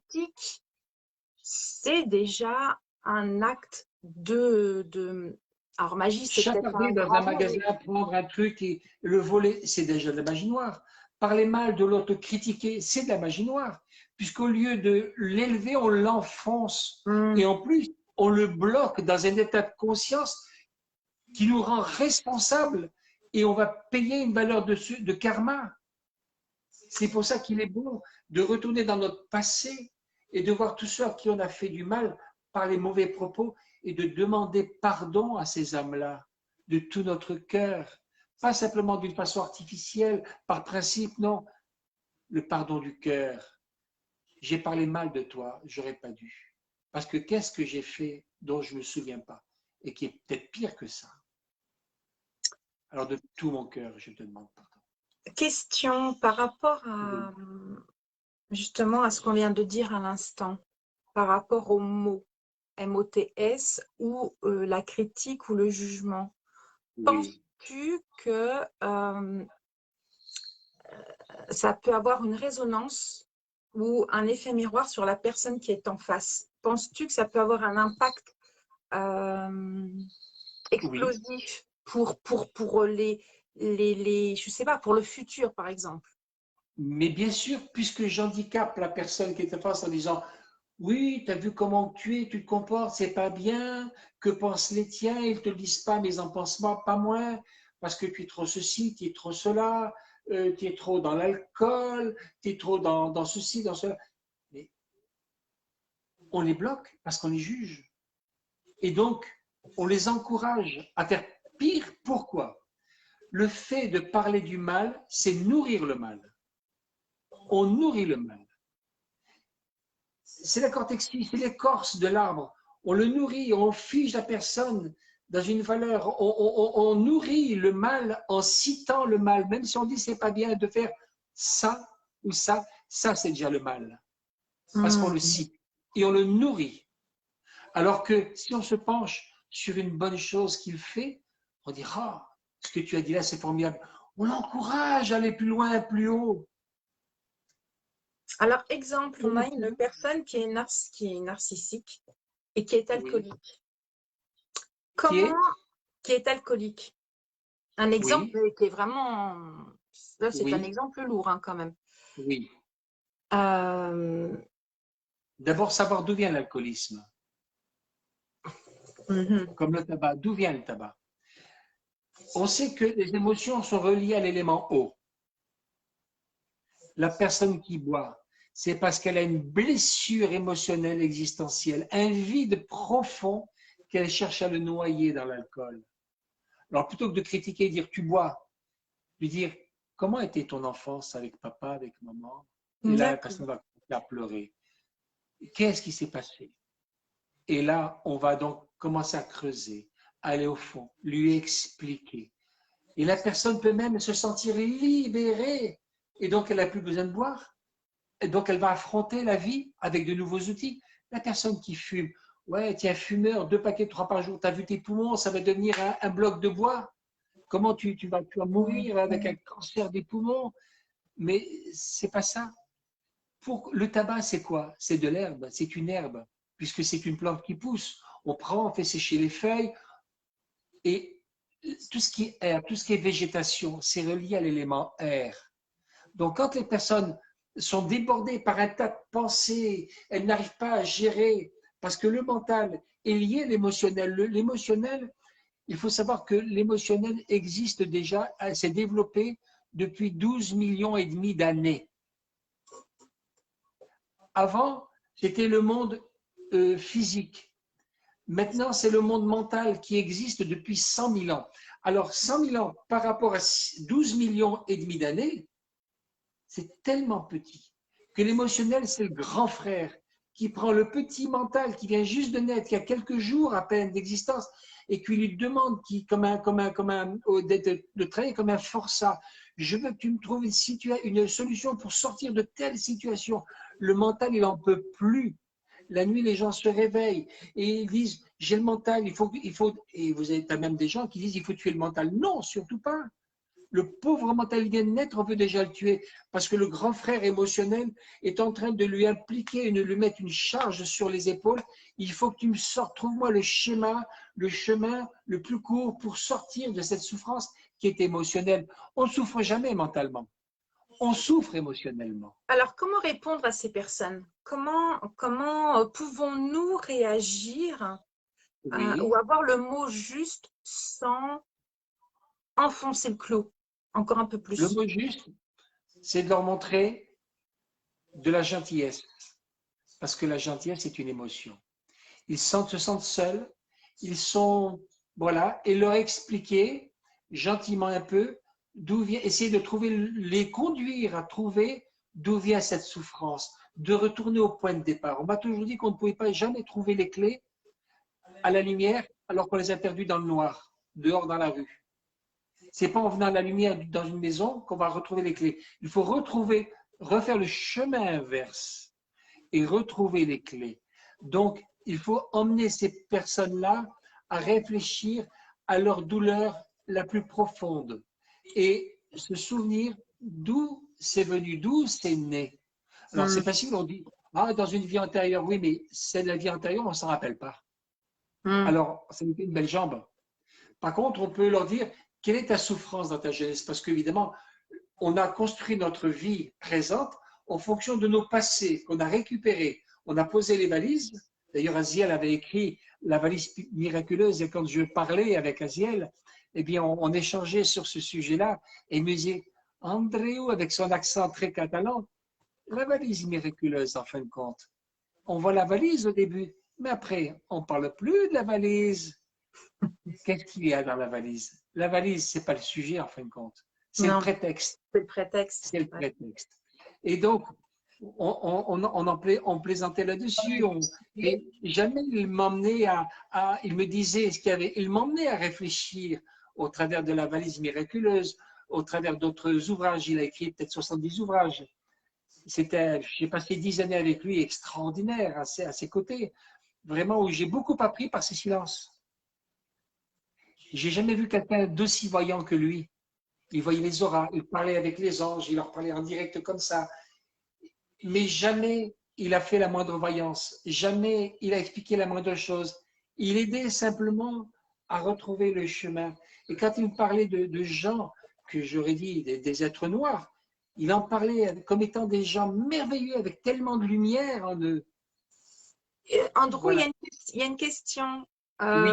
C'est déjà un acte de... Alors, magie, c'est peut-être chacarder dans un magasin, prendre un truc et le voler, c'est déjà de la magie noire. Parler mal de l'autre, critiquer, c'est de la magie noire. Puisqu'au lieu de l'élever, on l'enfonce. Et en plus, on le bloque dans un état de conscience qui nous rend responsables et on va payer une valeur de karma. C'est pour ça qu'il est bon de retourner dans notre passé et de voir tous ceux à qui on a fait du mal par les mauvais propos et de demander pardon à ces âmes-là de tout notre cœur, pas simplement d'une façon artificielle, par principe, non, le pardon du cœur. J'ai parlé mal de toi, j'aurais pas dû. Parce que qu'est-ce que j'ai fait dont je ne me souviens pas et qui est peut-être pire que ça. Alors de tout mon cœur, je te demande pardon. Question par rapport à justement à ce qu'on vient de dire à l'instant, par rapport aux mots. MOTS ou la critique ou le jugement. Oui. Penses-tu que ça peut avoir une résonance ou un effet miroir sur la personne qui est en face? Penses-tu que ça peut avoir un impact explosif pour les, je sais pas, pour le futur, par exemple? Mais bien sûr, puisque j'handicape la personne qui est en face en disant oui, tu as vu comment tu es, tu te comportes, c'est pas bien, que pensent les tiens, ils te le disent pas, mais ils en pensent pas moins, parce que tu es trop ceci, tu es trop cela, tu es trop dans l'alcool, tu es trop dans ceci, dans cela. Mais on les bloque parce qu'on les juge. Et donc, on les encourage à faire pire. Pourquoi? Le fait de parler du mal, c'est nourrir le mal. On nourrit le mal. C'est la cortexie, c'est l'écorce de l'arbre. On le nourrit, on fige la personne dans une valeur. On nourrit le mal en citant le mal. Même si on dit c'est pas bien de faire ça ou ça c'est déjà le mal. Parce qu'on le cite et on le nourrit. Alors que si on se penche sur une bonne chose qu'il fait, on dira ah, ce que tu as dit là c'est formidable. On l'encourage à aller plus loin, plus haut. Alors, exemple, on a une personne qui est narcissique et qui est alcoolique. Comment qui est alcoolique? Un exemple qui est vraiment... Là, c'est un exemple lourd hein, quand même. Oui. D'abord, savoir d'où vient l'alcoolisme. Comme le tabac. D'où vient le tabac? On sait que les émotions sont reliées à l'élément eau. La personne qui boit, c'est parce qu'elle a une blessure émotionnelle existentielle, un vide profond qu'elle cherche à le noyer dans l'alcool. Alors plutôt que de critiquer et dire tu bois, lui dire comment était ton enfance avec papa, avec maman? Et là, la personne va pleurer. Qu'est-ce qui s'est passé? Et là, on va donc commencer à creuser, aller au fond, lui expliquer. Et la personne peut même se sentir libérée. Et donc, elle n'a plus besoin de boire. Et donc, elle va affronter la vie avec de nouveaux outils. La personne qui fume, ouais, tiens, fumeur, 2 paquets, 3 par jour, tu as vu tes poumons, ça va devenir un bloc de bois. Comment tu vas mourir avec un cancer des poumons? Mais c'est pas ça. Le tabac, c'est quoi? C'est de l'herbe, c'est une herbe, puisque c'est une plante qui pousse. On prend, on fait sécher les feuilles, et tout ce qui est air, tout ce qui est végétation, c'est relié à l'élément air. Donc, quand les personnes sont débordées par un tas de pensées, elles n'arrivent pas à gérer, parce que le mental est lié à l'émotionnel. L'émotionnel, il faut savoir que l'émotionnel existe déjà, s'est développé depuis 12 millions et demi d'années. Avant, c'était le monde physique. Maintenant, c'est le monde mental qui existe depuis 100 000 ans. Alors, 100 000 ans par rapport à 12 millions et demi d'années, c'est tellement petit que l'émotionnel, c'est le grand frère qui prend le petit mental qui vient juste de naître, qui a quelques jours à peine d'existence, et qui lui demande, de travailler comme un forçat. Je veux que tu me trouves une solution pour sortir de telle situation. Le mental, il n'en peut plus. La nuit, les gens se réveillent et ils disent j'ai le mental, il faut, et vous avez même des gens qui disent il faut tuer le mental. Non, surtout pas. Le pauvre mental vient de naître, on peut déjà le tuer parce que le grand frère émotionnel est en train de lui impliquer, de lui mettre une charge sur les épaules. Il faut que tu me sortes, trouve-moi le chemin le plus court pour sortir de cette souffrance qui est émotionnelle. On ne souffre jamais mentalement, on souffre émotionnellement. Alors, comment répondre à ces personnes? Comment pouvons-nous réagir Oui. ou avoir le mot juste sans enfoncer le clou encore un peu plus? Le mot juste, c'est de leur montrer de la gentillesse, parce que la gentillesse est une émotion. Ils se sentent seuls, ils sont, voilà, et leur expliquer gentiment un peu d'où vient, essayer de trouver, les conduire à trouver d'où vient cette souffrance, de retourner au point de départ. On m'a toujours dit qu'on ne pouvait pas jamais trouver les clés à la lumière alors qu'on les a perdues dans le noir, dehors dans la rue. C'est pas en venant à la lumière dans une maison qu'on va retrouver les clés. Il faut refaire le chemin inverse et retrouver les clés. Donc, il faut emmener ces personnes-là à réfléchir à leur douleur la plus profonde et se souvenir d'où c'est venu, d'où c'est né. Alors, c'est facile, on dit, ah, dans une vie antérieure, oui, mais c'est la vie antérieure, on ne s'en rappelle pas. Alors, ça nous fait une belle jambe. Par contre, on peut leur dire, quelle est ta souffrance dans ta jeunesse? Parce qu'évidemment, on a construit notre vie présente en fonction de nos passés qu'on a récupérés. On a posé les valises. D'ailleurs, Aziel avait écrit la valise miraculeuse et quand je parlais avec Aziel, eh bien, on échangeait sur ce sujet-là et il me disait, Andréou, avec son accent très catalan, la valise miraculeuse en fin de compte. On voit la valise au début, mais après, on ne parle plus de la valise. Qu'est-ce qu'il y a dans la valise? La valise, ce n'est pas le sujet en fin de compte. C'est le prétexte. C'est le prétexte. C'est le prétexte. Et donc, on plaisantait là-dessus. Et jamais il m'emmenait il me disait ce qu'il y avait. Il m'emmenait à réfléchir au travers de la valise miraculeuse, au travers d'autres ouvrages. Il a écrit peut-être 70 ouvrages. J'ai passé 10 années avec lui, extraordinaire, à ses côtés. Vraiment, où j'ai beaucoup appris par ses silences. J'ai jamais vu quelqu'un d'aussi voyant que lui. Il voyait les auras, il parlait avec les anges, il leur parlait en direct comme ça. Mais jamais il a fait la moindre voyance, jamais il a expliqué la moindre chose. Il aidait simplement à retrouver le chemin. Et quand il me parlait de gens, que j'aurais dit des êtres noirs, il en parlait comme étant des gens merveilleux, avec tellement de lumière en eux. Andrew, Voilà. il y a une question. Oui.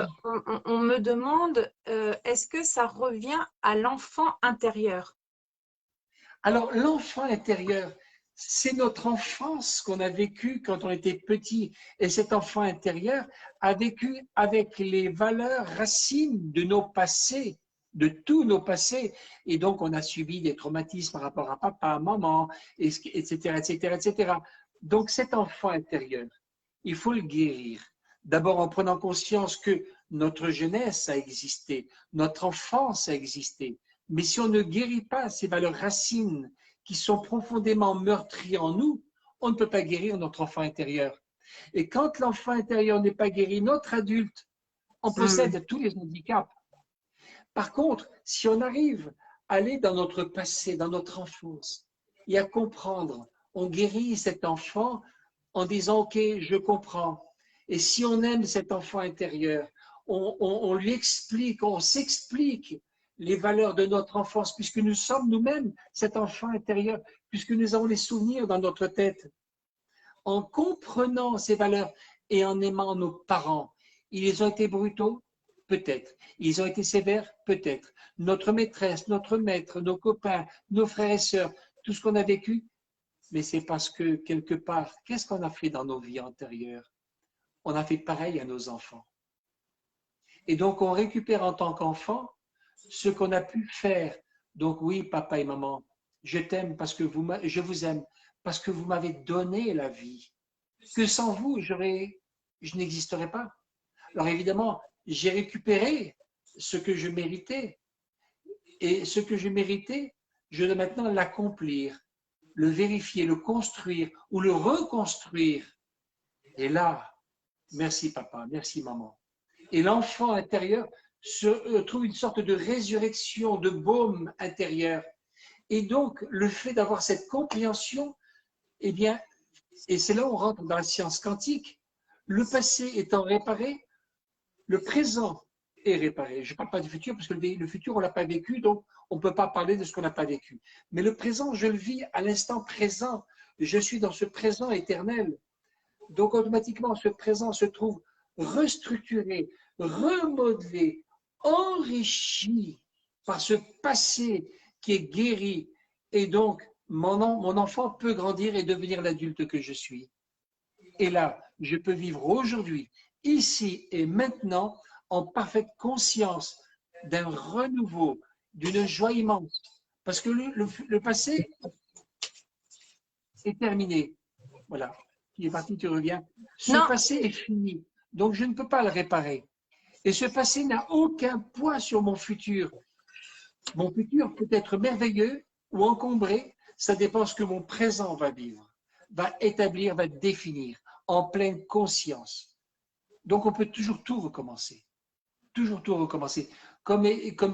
On me demande, est-ce que ça revient à l'enfant intérieur? Alors, l'enfant intérieur, c'est notre enfance qu'on a vécue quand on était petit. Et cet enfant intérieur a vécu avec les valeurs racines de nos passés, de tous nos passés. Et donc, on a subi des traumatismes par rapport à papa, maman, etc., etc., etc. Donc, cet enfant intérieur, il faut le guérir. D'abord en prenant conscience que notre jeunesse a existé, notre enfance a existé. Mais si on ne guérit pas ces valeurs racines qui sont profondément meurtries en nous, on ne peut pas guérir notre enfant intérieur. Et quand l'enfant intérieur n'est pas guéri, notre adulte, on possède tous les handicaps. Par contre, si on arrive à aller dans notre passé, dans notre enfance, et à comprendre, on guérit cet enfant en disant « Ok, je comprends ». Et si on aime cet enfant intérieur, on lui explique, on s'explique les valeurs de notre enfance, puisque nous sommes nous-mêmes cet enfant intérieur, puisque nous avons les souvenirs dans notre tête. En comprenant ces valeurs et en aimant nos parents, ils ont été brutaux? Peut-être. Ils ont été sévères? Peut-être. Notre maîtresse, notre maître, nos copains, nos frères et sœurs, tout ce qu'on a vécu, mais c'est parce que quelque part, qu'est-ce qu'on a fait dans nos vies antérieures? On a fait pareil à nos enfants. Et donc, on récupère en tant qu'enfant ce qu'on a pu faire. Donc oui, papa et maman, je t'aime parce que je vous aime, parce que vous m'avez donné la vie. Que sans vous, je n'existerais pas. Alors évidemment, j'ai récupéré ce que je méritais. Et ce que je méritais, je dois maintenant l'accomplir, le vérifier, le construire ou le reconstruire. Et là, merci papa, merci maman. Et l'enfant intérieur trouve une sorte de résurrection, de baume intérieur. Et donc, le fait d'avoir cette compréhension, eh bien, et c'est là où on rentre dans la science quantique, le passé étant réparé, le présent est réparé. Je ne parle pas du futur, parce que le futur, on ne l'a pas vécu, donc on ne peut pas parler de ce qu'on n'a pas vécu. Mais le présent, je le vis à l'instant présent. Je suis dans ce présent éternel. Donc, automatiquement, ce présent se trouve restructuré, remodelé, enrichi par ce passé qui est guéri. Et donc, mon enfant peut grandir et devenir l'adulte que je suis. Et là, je peux vivre aujourd'hui, ici et maintenant, en parfaite conscience d'un renouveau, d'une joie immense. Parce que le passé est terminé. Voilà. Tu es parti, tu reviens. Ce passé est fini. Donc, je ne peux pas le réparer. Et ce passé n'a aucun poids sur mon futur. Mon futur peut être merveilleux ou encombré. Ça dépend de ce que mon présent va vivre, va établir, va définir en pleine conscience. Donc, on peut toujours tout recommencer. Toujours tout recommencer. Comme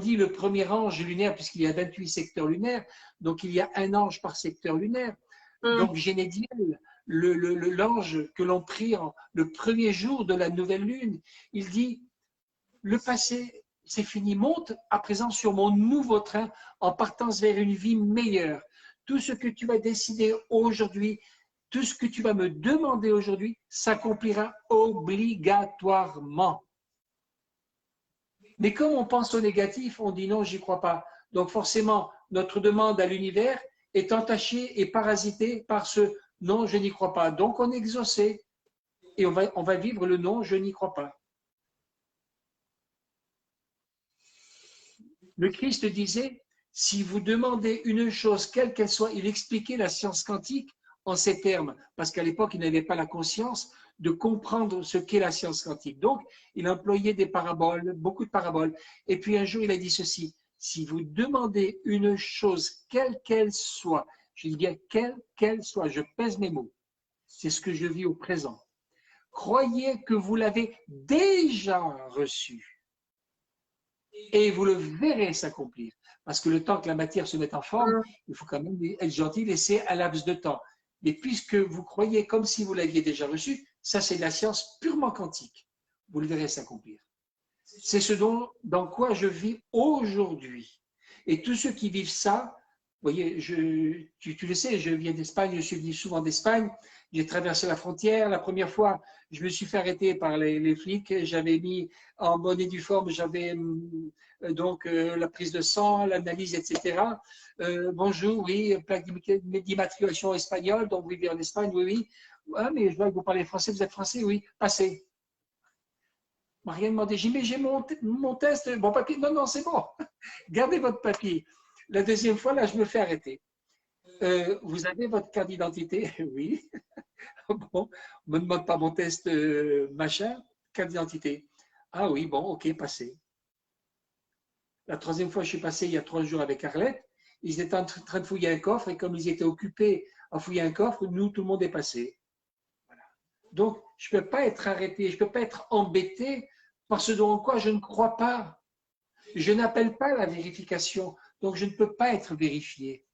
dit le premier ange lunaire, puisqu'il y a 28 secteurs lunaires, donc il y a un ange par secteur lunaire. Donc, Génédiel, l'ange que l'on prie le premier jour de la nouvelle lune, il dit, le passé, c'est fini, monte à présent sur mon nouveau train en partance vers une vie meilleure. Tout ce que tu vas décider aujourd'hui, tout ce que tu vas me demander aujourd'hui, s'accomplira obligatoirement. Mais comme on pense au négatif, on dit non, j'y crois pas. Donc forcément, notre demande à l'univers est entachée et parasitée par ce non, je n'y crois pas. Donc on est exaucé et on va vivre le non, je n'y crois pas. Le Christ disait, si vous demandez une chose, quelle qu'elle soit, il expliquait la science quantique en ces termes, parce qu'à l'époque, il n'avait pas la conscience de comprendre ce qu'est la science quantique. Donc, il employait des paraboles, beaucoup de paraboles. Et puis un jour, il a dit ceci, si vous demandez une chose, quelle qu'elle soit, je dis bien quelle qu'elle soit, je pèse mes mots, c'est ce que je vis au présent. Croyez que vous l'avez déjà reçu. Et vous le verrez s'accomplir. Parce que le temps que la matière se mette en forme, il faut quand même être gentil, laisser un laps de temps. Mais puisque vous croyez comme si vous l'aviez déjà reçu, ça c'est de la science purement quantique. Vous le verrez s'accomplir. C'est ce dans quoi je vis aujourd'hui. Et tous ceux qui vivent ça, vous voyez, tu le sais, je viens d'Espagne, je suis venu souvent d'Espagne, j'ai traversé la frontière. La première fois, je me suis fait arrêter par les flics. J'avais mis en bonne et due forme, j'avais donc la prise de sang, l'analyse, etc. Bonjour, oui, plaque d'immatriculation espagnole, donc vous vivez en Espagne, oui, oui. Ah, mais je vois que vous parlez français, vous êtes français, oui, passez. On m'a rien demandé. J'ai dit, mais j'ai mon test, mon papier. Non, non, c'est bon. Gardez votre papier. La deuxième fois, là, je me fais arrêter. Vous avez votre carte d'identité? Oui. Bon, on ne me demande pas mon test machin. carte d'identité. Ah oui, bon, ok, passé. La troisième fois, je suis passé il y a 3 jours avec Arlette. Ils étaient en train de fouiller un coffre et comme ils étaient occupés à fouiller un coffre, nous, tout le monde est passé. Voilà. Donc, je ne peux pas être arrêté, je ne peux pas être embêté par ce dont quoi je ne crois pas. Je n'appelle pas la vérification, donc je ne peux pas être vérifié.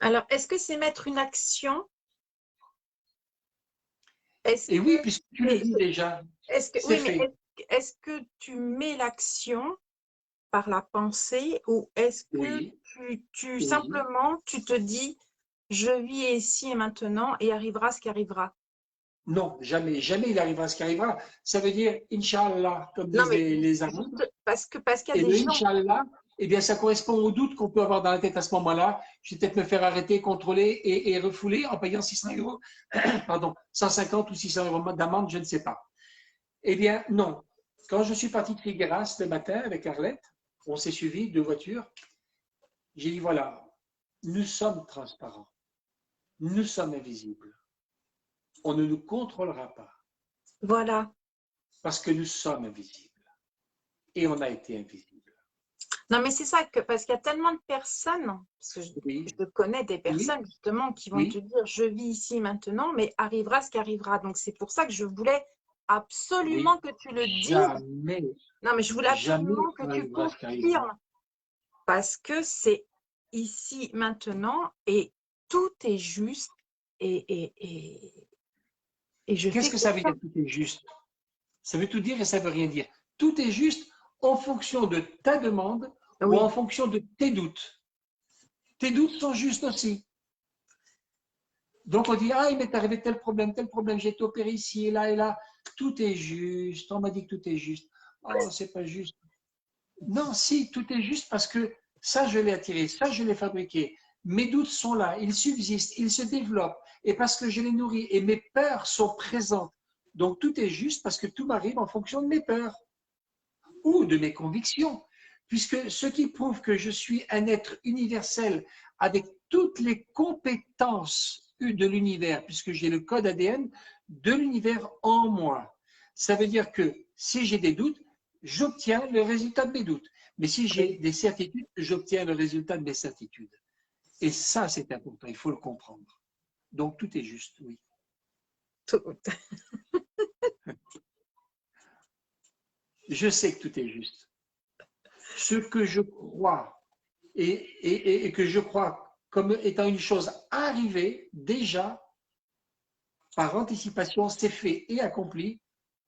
Alors, est-ce que c'est mettre une action? Et oui, puisque tu le dis déjà, c'est Oui, mais fait. est-ce que tu mets l'action par la pensée ou est-ce que Oui, tu oui. simplement tu te dis je vis ici et maintenant et arrivera ce qui arrivera? Non, jamais, jamais il arrivera ce qui arrivera. Ça veut dire Inch'Allah, comme Non, disent mais les Arabes. parce qu'il y a Et des le gens. Inch'Allah, eh bien, ça correspond au doute qu'on peut avoir dans la tête à ce moment-là. Je vais peut-être me faire arrêter, contrôler et refouler en payant 600 euros, pardon, 150 ou 600 euros d'amende, je ne sais pas. Eh bien, non. Quand je suis parti de Figueras le matin avec Arlette, on s'est suivi, 2 voitures, j'ai dit voilà, nous sommes transparents, nous sommes invisibles. On ne nous contrôlera pas Voilà. parce que nous sommes invisibles. Et on a été invisibles. Non, mais c'est ça, parce qu'il y a tellement de personnes, parce que Oui, je connais des oui, personnes justement qui vont te oui, dire je vis ici maintenant, mais arrivera ce qui arrivera. Donc c'est pour ça que je voulais absolument oui. que tu le dises. Jamais, Non, mais je voulais jamais absolument que on tu arrivera à ce qui arrivera. confirmes parce que c'est ici maintenant et tout est juste et je Qu'est-ce fais que ça veut dire confiance. tout est juste? Ça veut tout dire et ça veut rien dire. Tout est juste en fonction de ta demande ou en Oui, fonction de tes doutes. Tes doutes sont justes aussi. Donc on dit, ah, il m'est arrivé tel problème, j'ai été opéré ici et là. Tout est juste. On m'a dit que tout est juste. Oh, c'est pas juste. Non, si, tout est juste parce que ça, je l'ai attiré, ça, je l'ai fabriqué. Mes doutes sont là, ils subsistent, ils se développent. Et parce que je les nourris et mes peurs sont présentes. Donc tout est juste parce que tout m'arrive en fonction de mes peurs ou de mes convictions. Puisque ce qui prouve que je suis un être universel avec toutes les compétences de l'univers, puisque j'ai le code ADN de l'univers en moi. Ça veut dire que si j'ai des doutes, j'obtiens le résultat de mes doutes. Mais si j'ai oui, des certitudes, j'obtiens le résultat de mes certitudes. Et ça, c'est important, il faut le comprendre. Donc tout est juste, oui. tout. Je sais que tout est juste. Ce que je crois et que je crois comme étant une chose arrivée déjà par anticipation, c'est fait et accompli,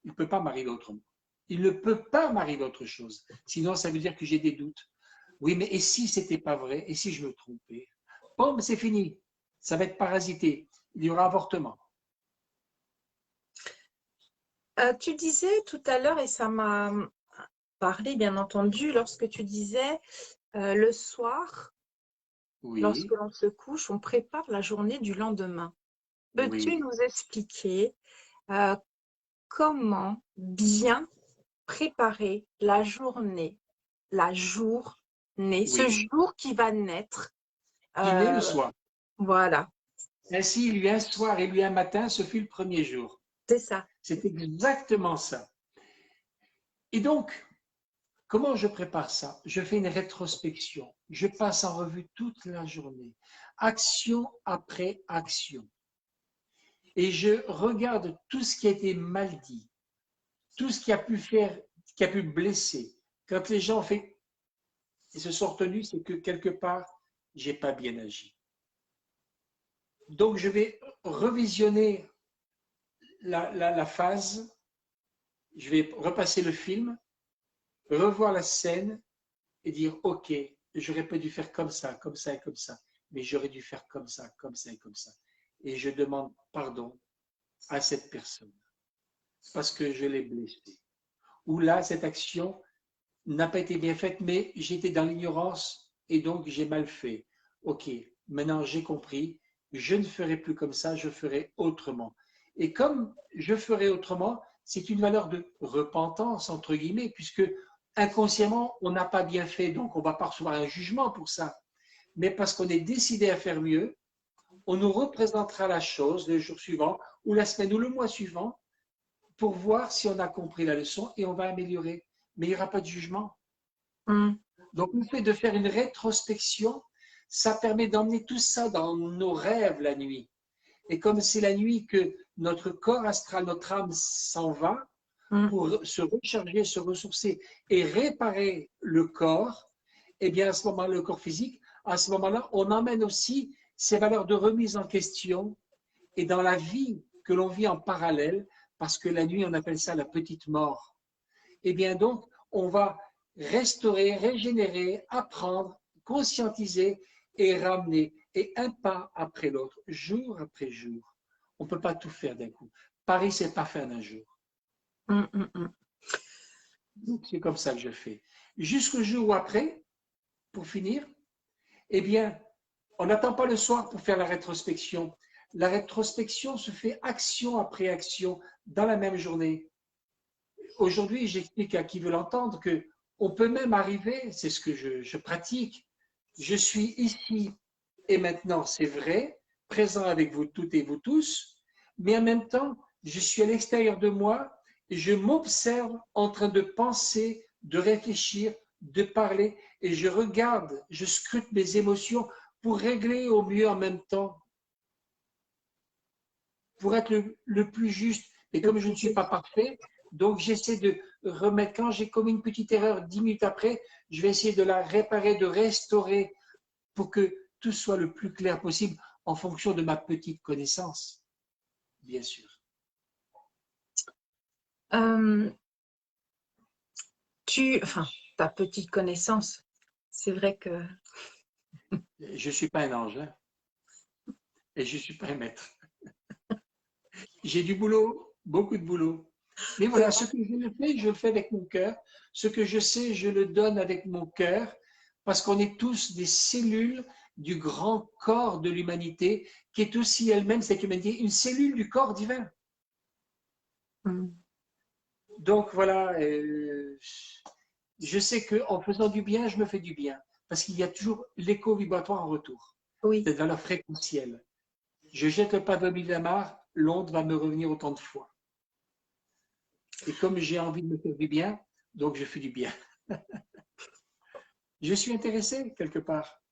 il ne peut pas m'arriver autrement. Il ne peut pas m'arriver autre chose. Sinon, ça veut dire que j'ai des doutes. Oui, mais et si ce n'était pas vrai? Et si je me trompais? Bon, c'est fini. Ça va être parasité. Il y aura avortement. Tu disais tout à l'heure, et ça m'a parlé bien entendu, lorsque tu disais le soir, lorsque Oui, l'on se couche, on prépare la journée du lendemain. Peux-tu oui, nous expliquer euh, comment bien préparer la journée, ce oui. jour qui va naître? Qui naît le euh, soir. voilà, Ainsi, il y a un soir et lui un matin, ce fut le premier jour. c'est ça. C'est exactement ça. Et donc, comment je prépare ça? Je fais une rétrospection. Je passe en revue toute la journée, action après action. Et je regarde tout ce qui a été mal dit, tout ce qui a pu faire, qui a pu blesser. Quand les gens fait, ils se sont retenus, c'est que quelque part, j'ai pas bien agi. Donc, je vais revisionner la phase, je vais repasser le film, revoir la scène et dire, OK, j'aurais pas dû faire comme ça, comme ça et comme ça, mais j'aurais dû faire comme ça, comme ça et comme ça. Et je demande pardon à cette personne parce que je l'ai blessée. Ou là, cette action n'a pas été bien faite, mais j'étais dans l'ignorance et donc j'ai mal fait. OK, maintenant j'ai compris, je ne ferai plus comme ça, je ferai autrement. Et comme je ferai autrement, c'est une valeur de repentance, entre guillemets, puisque inconsciemment, on n'a pas bien fait, donc on ne va pas recevoir un jugement pour ça. Mais parce qu'on est décidé à faire mieux, on nous représentera la chose le jour suivant, ou la semaine, ou le mois suivant, pour voir si on a compris la leçon et on va améliorer. Mais il n'y aura pas de jugement. Donc, le fait de faire une rétrospection, ça permet d'emmener tout ça dans nos rêves la nuit. Et comme c'est la nuit que notre corps astral, notre âme s'en va pour se recharger, se ressourcer et réparer le corps, eh bien, à ce moment-là, le corps physique, à ce moment-là, on emmène aussi ces valeurs de remise en question et dans la vie que l'on vit en parallèle, parce que la nuit, on appelle ça la petite mort. Eh bien, donc, on va restaurer, régénérer, apprendre, conscientiser et ramener, et un pas après l'autre, jour après jour. On ne peut pas tout faire d'un coup. Paris, c'est pas fait en un jour. Donc, c'est comme ça que je fais. Jusqu'au jour où après, pour finir, eh bien, on n'attend pas le soir pour faire la rétrospection. La rétrospection se fait action après action dans la même journée. Aujourd'hui, j'explique à qui veut l'entendre que on peut même arriver, c'est ce que je pratique, je suis ici et maintenant, c'est vrai, présent avec vous toutes et vous tous, mais en même temps, je suis à l'extérieur de moi et je m'observe en train de penser, de réfléchir, de parler et je regarde, je scrute mes émotions pour régler au mieux en même temps, pour être le plus juste. Et comme je ne suis pas parfait, donc j'essaie de remettre, quand j'ai commis une petite erreur 10 minutes après, je vais essayer de la réparer, de restaurer pour que tout soit le plus clair possible en fonction de ma petite connaissance, bien sûr. Enfin, ta petite connaissance, c'est vrai que… Je ne suis pas un ange, hein, et je ne suis pas un maître. J'ai du boulot, beaucoup de boulot. Mais voilà, ce que je le fais avec mon cœur. Ce que je sais, je le donne avec mon cœur, parce qu'on est tous des cellules du grand corps de l'humanité, qui est aussi elle-même, cette humanité, une cellule du corps divin. Donc voilà, je sais qu'en faisant du bien, je me fais du bien, parce qu'il y a toujours l'écho vibratoire en retour, cette valeur fréquentielle. Je jette le pavé au milieu de la mare, l'onde va me revenir autant de fois. Et comme j'ai envie de me faire du bien, donc je fais du bien. Je suis intéressé quelque part.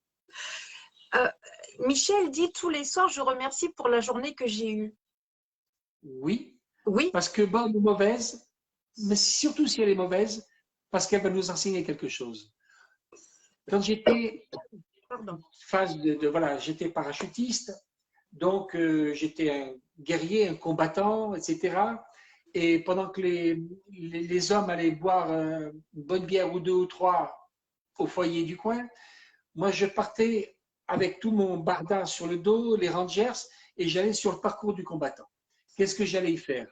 Michel dit tous les soirs, je remercie pour la journée que j'ai eue. Oui, Oui. Parce que bonne ou mauvaise, mais surtout si elle est mauvaise, parce qu'elle va nous enseigner quelque chose. Quand j'étais voilà, j'étais parachutiste, donc j'étais un guerrier, un combattant, etc. Et pendant que les hommes allaient boire une bonne bière ou deux ou trois au foyer du coin, moi je partais avec tout mon barda sur le dos, les rangers, et j'allais sur le parcours du combattant. Qu'est-ce que j'allais y faire?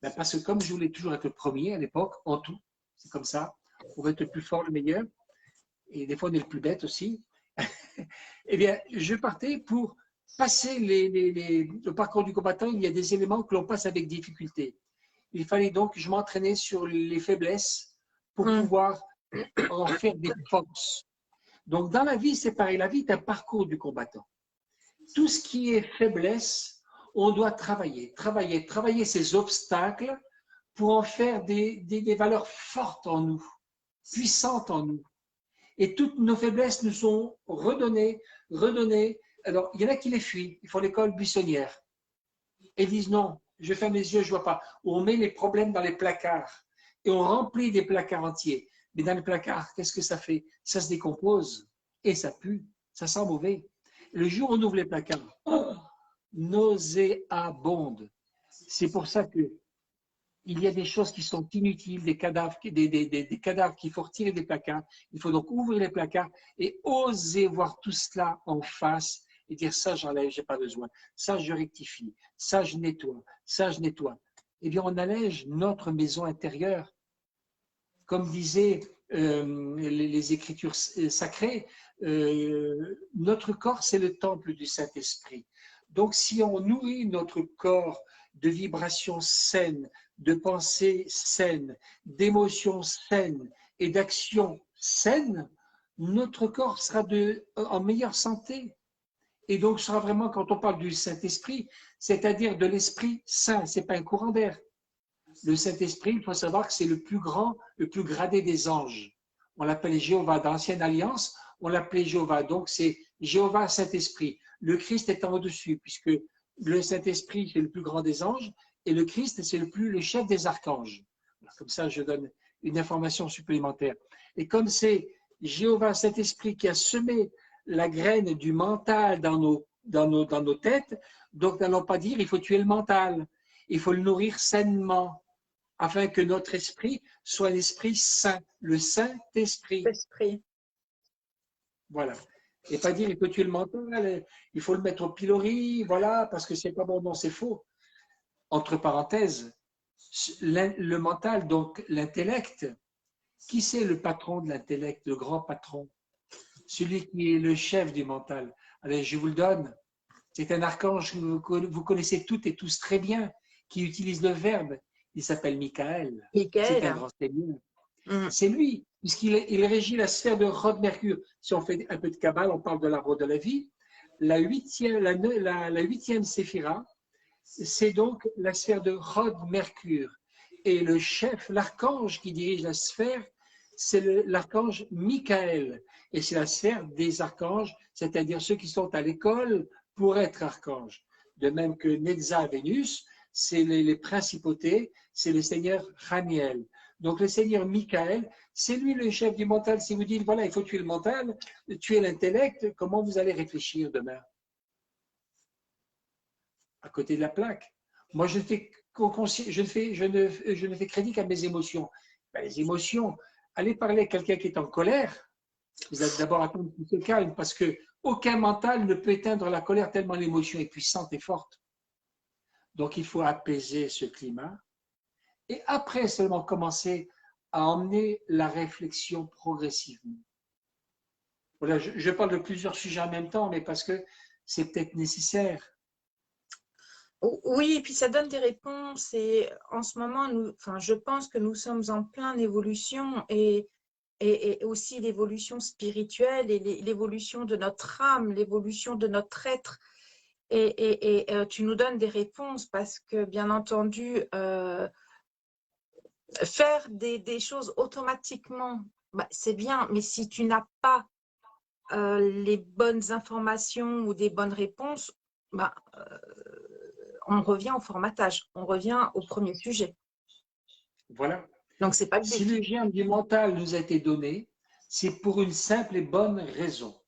Ben parce que comme je voulais toujours être le premier à l'époque, en tout, c'est comme ça, on veut être le plus fort, le meilleur, et des fois on est le plus bête aussi, eh bien, je partais pour passer le parcours du combattant. Il y a des éléments que l'on passe avec difficulté. Il fallait donc que je m'entraînais sur les faiblesses pour pouvoir en faire des forces. Donc, dans la vie, c'est pareil. La vie est un parcours du combattant. Tout ce qui est faiblesse, on doit travailler ces obstacles pour en faire des valeurs fortes en nous, puissantes en nous. Et toutes nos faiblesses nous sont redonnées. Alors, il y en a qui les fuient. Ils font l'école buissonnière. Et disent non, je ferme les yeux, je ne vois pas. Ou on met les problèmes dans les placards. Et on remplit des placards entiers. Mais dans les placards, qu'est-ce que ça fait? Ça se décompose. Et ça pue. Ça sent mauvais. Le jour où on ouvre les placards, nauséabonde. C'est pour ça que il y a des choses qui sont inutiles, des cadavres qu'il faut retirer des placards. Il faut donc ouvrir les placards et oser voir tout cela en face et dire ça, j'enlève, je n'ai pas besoin. Ça, je rectifie. Ça, je nettoie. Ça, je nettoie. Eh bien, on allège notre maison intérieure. Comme disaient les Écritures sacrées, notre corps, c'est le temple du Saint-Esprit. Donc, si on nourrit notre corps de vibrations saines, de pensées saines, d'émotions saines et d'actions saines, notre corps sera en meilleure santé. Et donc, sera vraiment, quand on parle du Saint-Esprit, c'est-à-dire de l'Esprit Saint, ce n'est pas un courant d'air. Le Saint-Esprit, il faut savoir que c'est le plus grand, le plus gradé des anges. On l'appelle Jéhovah. Dans l'Ancienne Alliance, on l'appelait Jéhovah. Donc, c'est Jéhovah Saint-Esprit. Le Christ étant au-dessus, puisque le Saint-Esprit, c'est le plus grand des anges, et le Christ, c'est le chef des archanges. Comme ça, je donne une information supplémentaire. Et comme c'est Jéhovah Saint-Esprit qui a semé la graine du mental dans nos têtes, donc n'allons pas dire il faut tuer le mental, il faut le nourrir sainement, afin que notre esprit soit l'esprit saint, le Saint-Esprit. Esprit. Voilà. Et pas dire il faut tuer le mental, il faut le mettre au pilori, voilà, parce que c'est pas bon, non, c'est faux. Entre parenthèses, le mental, donc l'intellect, qui c'est le patron de l'intellect, le grand patron? Celui qui est le chef du mental. Allez, je vous le donne. C'est un archange que vous connaissez toutes et tous très bien, qui utilise le verbe. Il s'appelle Michael. C'est un grand seigneur. C'est lui, puisqu'il régit la sphère de Rod-Mercure. Si on fait un peu de Kabbale, on parle de l'arbre de la vie. La huitième séphira, c'est donc la sphère de Rod-Mercure. Et le chef, l'archange qui dirige la sphère, c'est l'archange Michael. Et c'est la sphère des archanges, c'est-à-dire ceux qui sont à l'école pour être archanges. De même que Netza, Vénus, c'est les principautés, c'est le seigneur Raniel. Donc le seigneur Michael, c'est lui le chef du mental. Si vous dites, voilà, il faut tuer le mental, tuer l'intellect, comment vous allez réfléchir demain? À côté de la plaque. Moi, je ne fais crédit qu'à mes émotions. Ben, les émotions, allez parler à quelqu'un qui est en colère, vous allez d'abord attendre qu'il se calme, parce qu'aucun mental ne peut éteindre la colère tellement l'émotion est puissante et forte. Donc, il faut apaiser ce climat et après seulement commencer à emmener la réflexion progressivement. Voilà, je parle de plusieurs sujets en même temps, mais parce que c'est peut-être nécessaire. Oui, et puis ça donne des réponses. Et en ce moment, je pense que nous sommes en pleine évolution et aussi l'évolution spirituelle et l'évolution de notre âme, l'évolution de notre être. Et tu nous donnes des réponses parce que, bien entendu, faire des choses automatiquement, bah, c'est bien, mais si tu n'as pas les bonnes informations ou des bonnes réponses, bah, on revient au formatage, on revient au premier sujet. Voilà. Donc, c'est pas le Si le germe du mental nous a été donné, c'est pour une simple et bonne raison.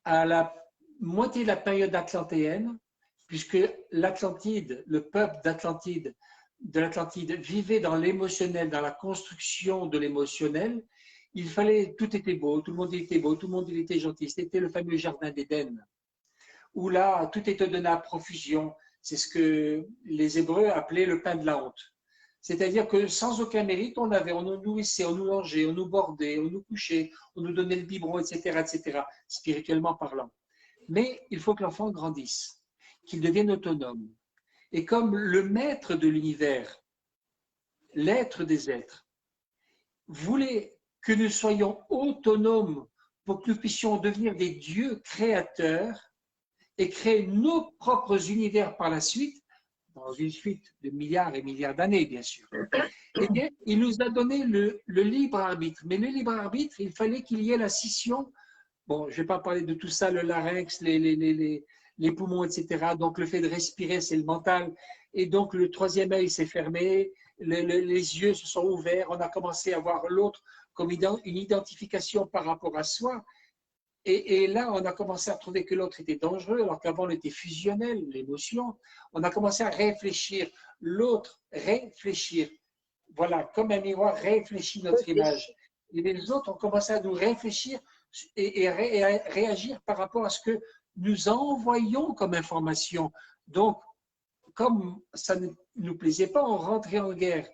À la moitié de la période atlantéenne, puisque l'Atlantide, le peuple de l'Atlantide vivait dans l'émotionnel, dans la construction de l'émotionnel, il fallait, tout était beau, tout le monde était beau, tout le monde était gentil. C'était le fameux jardin d'Éden, où là, tout était donné à profusion. C'est ce que les Hébreux appelaient le pain de la honte. C'est-à-dire que sans aucun mérite, on nous nourrissait, on nous longeait, on nous bordait, on nous couchait, on nous donnait le biberon, etc., spirituellement parlant. Mais il faut que l'enfant grandisse, qu'il devienne autonome. Et comme le maître de l'univers, l'être des êtres, voulait que nous soyons autonomes pour que nous puissions devenir des dieux créateurs et créer nos propres univers par la suite, dans une suite de milliards et milliards d'années, bien sûr. Eh bien, il nous a donné le libre arbitre. Mais le libre arbitre, il fallait qu'il y ait la scission. Bon, je ne vais pas parler de tout ça, le larynx, les poumons, etc. Donc, le fait de respirer, c'est le mental. Et donc, le troisième œil s'est fermé, les yeux se sont ouverts. On a commencé à voir l'autre comme une identification par rapport à soi. Et là, on a commencé à trouver que l'autre était dangereux, alors qu'avant, on était fusionnel, l'émotion. On a commencé à réfléchir. L'autre, réfléchir. Voilà, comme un miroir réfléchit notre image. Et les autres ont commencé à nous réfléchir et à réagir par rapport à ce que nous envoyons comme information. Donc, comme ça ne nous plaisait pas, on rentrait en guerre.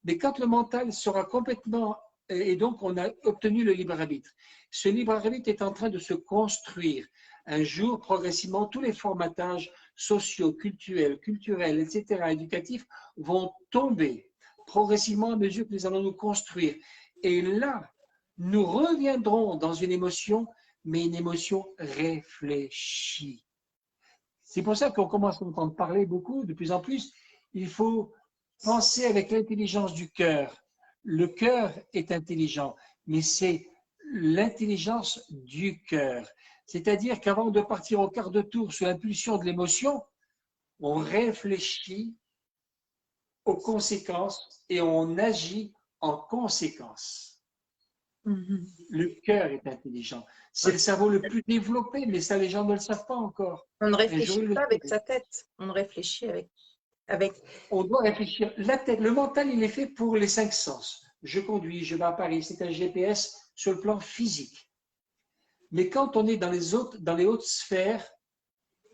Mais quand le mental sera complètement... Et donc, on a obtenu le libre arbitre. Ce libre arbitre est en train de se construire. Un jour, progressivement, tous les formatages sociaux, culturels, etc., éducatifs vont tomber progressivement à mesure que nous allons nous construire. Et là, nous reviendrons dans une émotion, mais une émotion réfléchie. C'est pour ça qu'on commence à entendre parler beaucoup, de plus en plus. Il faut Pensez avec l'intelligence du cœur. Le cœur est intelligent, mais c'est l'intelligence du cœur. C'est-à-dire qu'avant de partir au quart de tour sous l'impulsion de l'émotion, on réfléchit aux conséquences et on agit en conséquence. Le cœur est intelligent. C'est le cerveau le plus développé, mais ça, les gens ne le savent pas encore. On ne réfléchit pas avec sa tête, on réfléchit avec... On doit réfléchir. La tête, le mental, il est fait pour les 5 sens. Je conduis, je vais à Paris, c'est un GPS sur le plan physique. Mais quand on est dans les hautes sphères,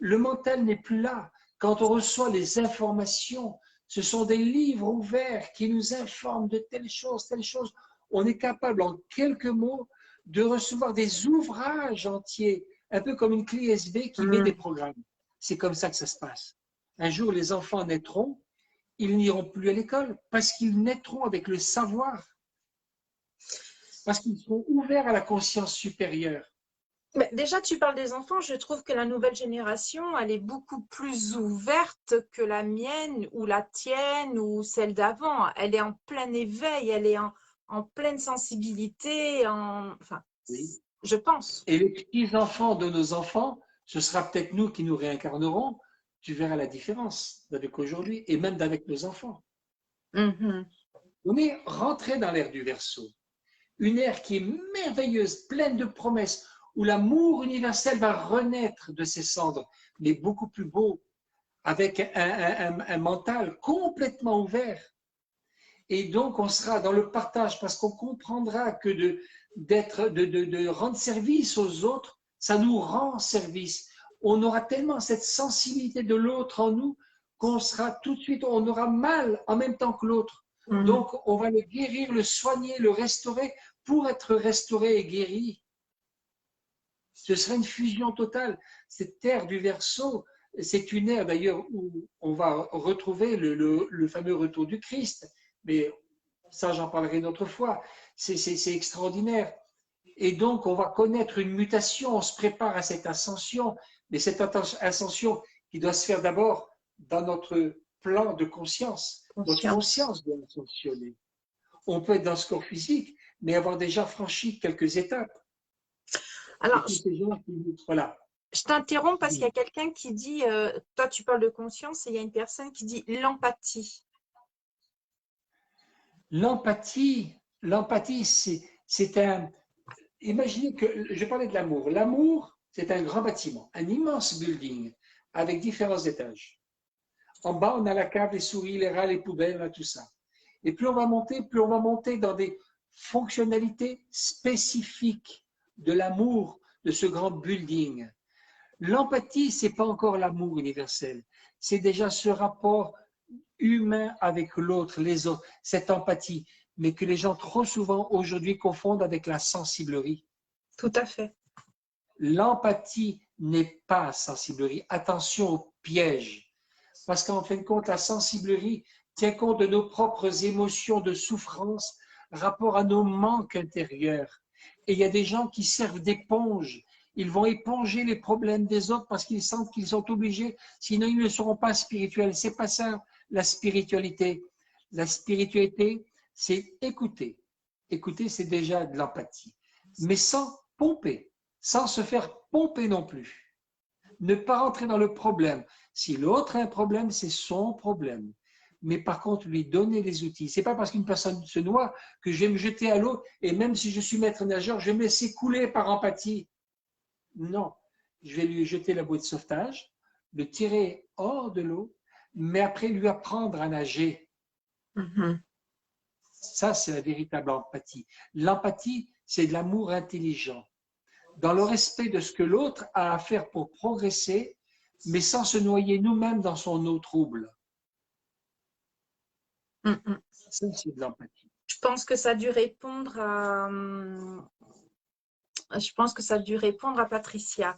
le mental n'est plus là. Quand on reçoit les informations, ce sont des livres ouverts qui nous informent de telle chose, telle chose. On est capable, en quelques mots, de recevoir des ouvrages entiers, un peu comme une clé USB qui met des programmes. C'est comme ça que ça se passe. Un jour, les enfants naîtront, ils n'iront plus à l'école parce qu'ils naîtront avec le savoir, parce qu'ils seront ouverts à la conscience supérieure. Mais déjà, tu parles des enfants, je trouve que la nouvelle génération, elle est beaucoup plus ouverte que la mienne ou la tienne ou celle d'avant. Elle est en plein éveil, elle est en pleine sensibilité, enfin, Oui. je pense. Et les petits-enfants de nos enfants, ce sera peut-être nous qui nous réincarnerons. Tu verras la différence d'avec aujourd'hui et même d'avec nos enfants. On est rentré dans l'ère du Verseau, une ère qui est merveilleuse, pleine de promesses, où l'amour universel va renaître de ses cendres, mais beaucoup plus beau, avec un mental complètement ouvert. Et donc, on sera dans le partage parce qu'on comprendra que de rendre service aux autres, ça nous rend service. On aura tellement cette sensibilité de l'autre en nous qu'on sera tout de suite, on aura mal en même temps que l'autre. Donc, on va le guérir, le soigner, le restaurer pour être restauré et guéri. Ce sera une fusion totale. Cette ère du Verseau, c'est une ère d'ailleurs où on va retrouver le fameux retour du Christ. Mais ça, j'en parlerai une autre fois. C'est extraordinaire. Et donc, on va connaître une mutation, on se prépare à cette ascension, mais cette ascension qui doit se faire d'abord dans notre plan de conscience. Notre conscience doit ascensionner. On peut être dans ce corps physique, mais avoir déjà franchi quelques étapes. Alors, voilà. Je t'interromps parce qu'il y a quelqu'un qui dit, toi tu parles de conscience et il y a une personne qui dit l'empathie. L'empathie, c'est un... Imaginez que, je parlais de l'amour. L'amour, c'est un grand bâtiment, un immense building avec différents étages. En bas, on a la cave, les souris, les rats, les poubelles, on a tout ça. Et plus on va monter dans des fonctionnalités spécifiques de l'amour de ce grand building. L'empathie, ce n'est pas encore l'amour universel. C'est déjà ce rapport humain avec l'autre, les autres, cette empathie, mais que les gens trop souvent aujourd'hui confondent avec la sensiblerie. Tout à fait. L'empathie n'est pas sensiblerie. Attention au piège. Parce qu'en fin de compte, la sensiblerie tient compte de nos propres émotions de souffrance, rapport à nos manques intérieurs. Et il y a des gens qui servent d'éponge. Ils vont éponger les problèmes des autres parce qu'ils sentent qu'ils sont obligés, sinon ils ne seront pas spirituels. C'est pas ça la spiritualité. La spiritualité, c'est écouter. Écouter, c'est déjà de l'empathie. Mais sans pomper, sans se faire pomper non plus. Ne pas rentrer dans le problème. Si l'autre a un problème, c'est son problème. Mais par contre, lui donner les outils. Ce n'est pas parce qu'une personne se noie que je vais me jeter à l'eau et même si je suis maître nageur, je vais me laisser couler par empathie. Non, je vais lui jeter la bouée de sauvetage, le tirer hors de l'eau, mais après lui apprendre à nager. Ça, c'est la véritable empathie. L'empathie, c'est de l'amour intelligent, dans le respect de ce que l'autre a à faire pour progresser, mais sans se noyer nous-mêmes dans son eau trouble. Ça, c'est de l'empathie. Je pense que ça a dû répondre à... Patricia.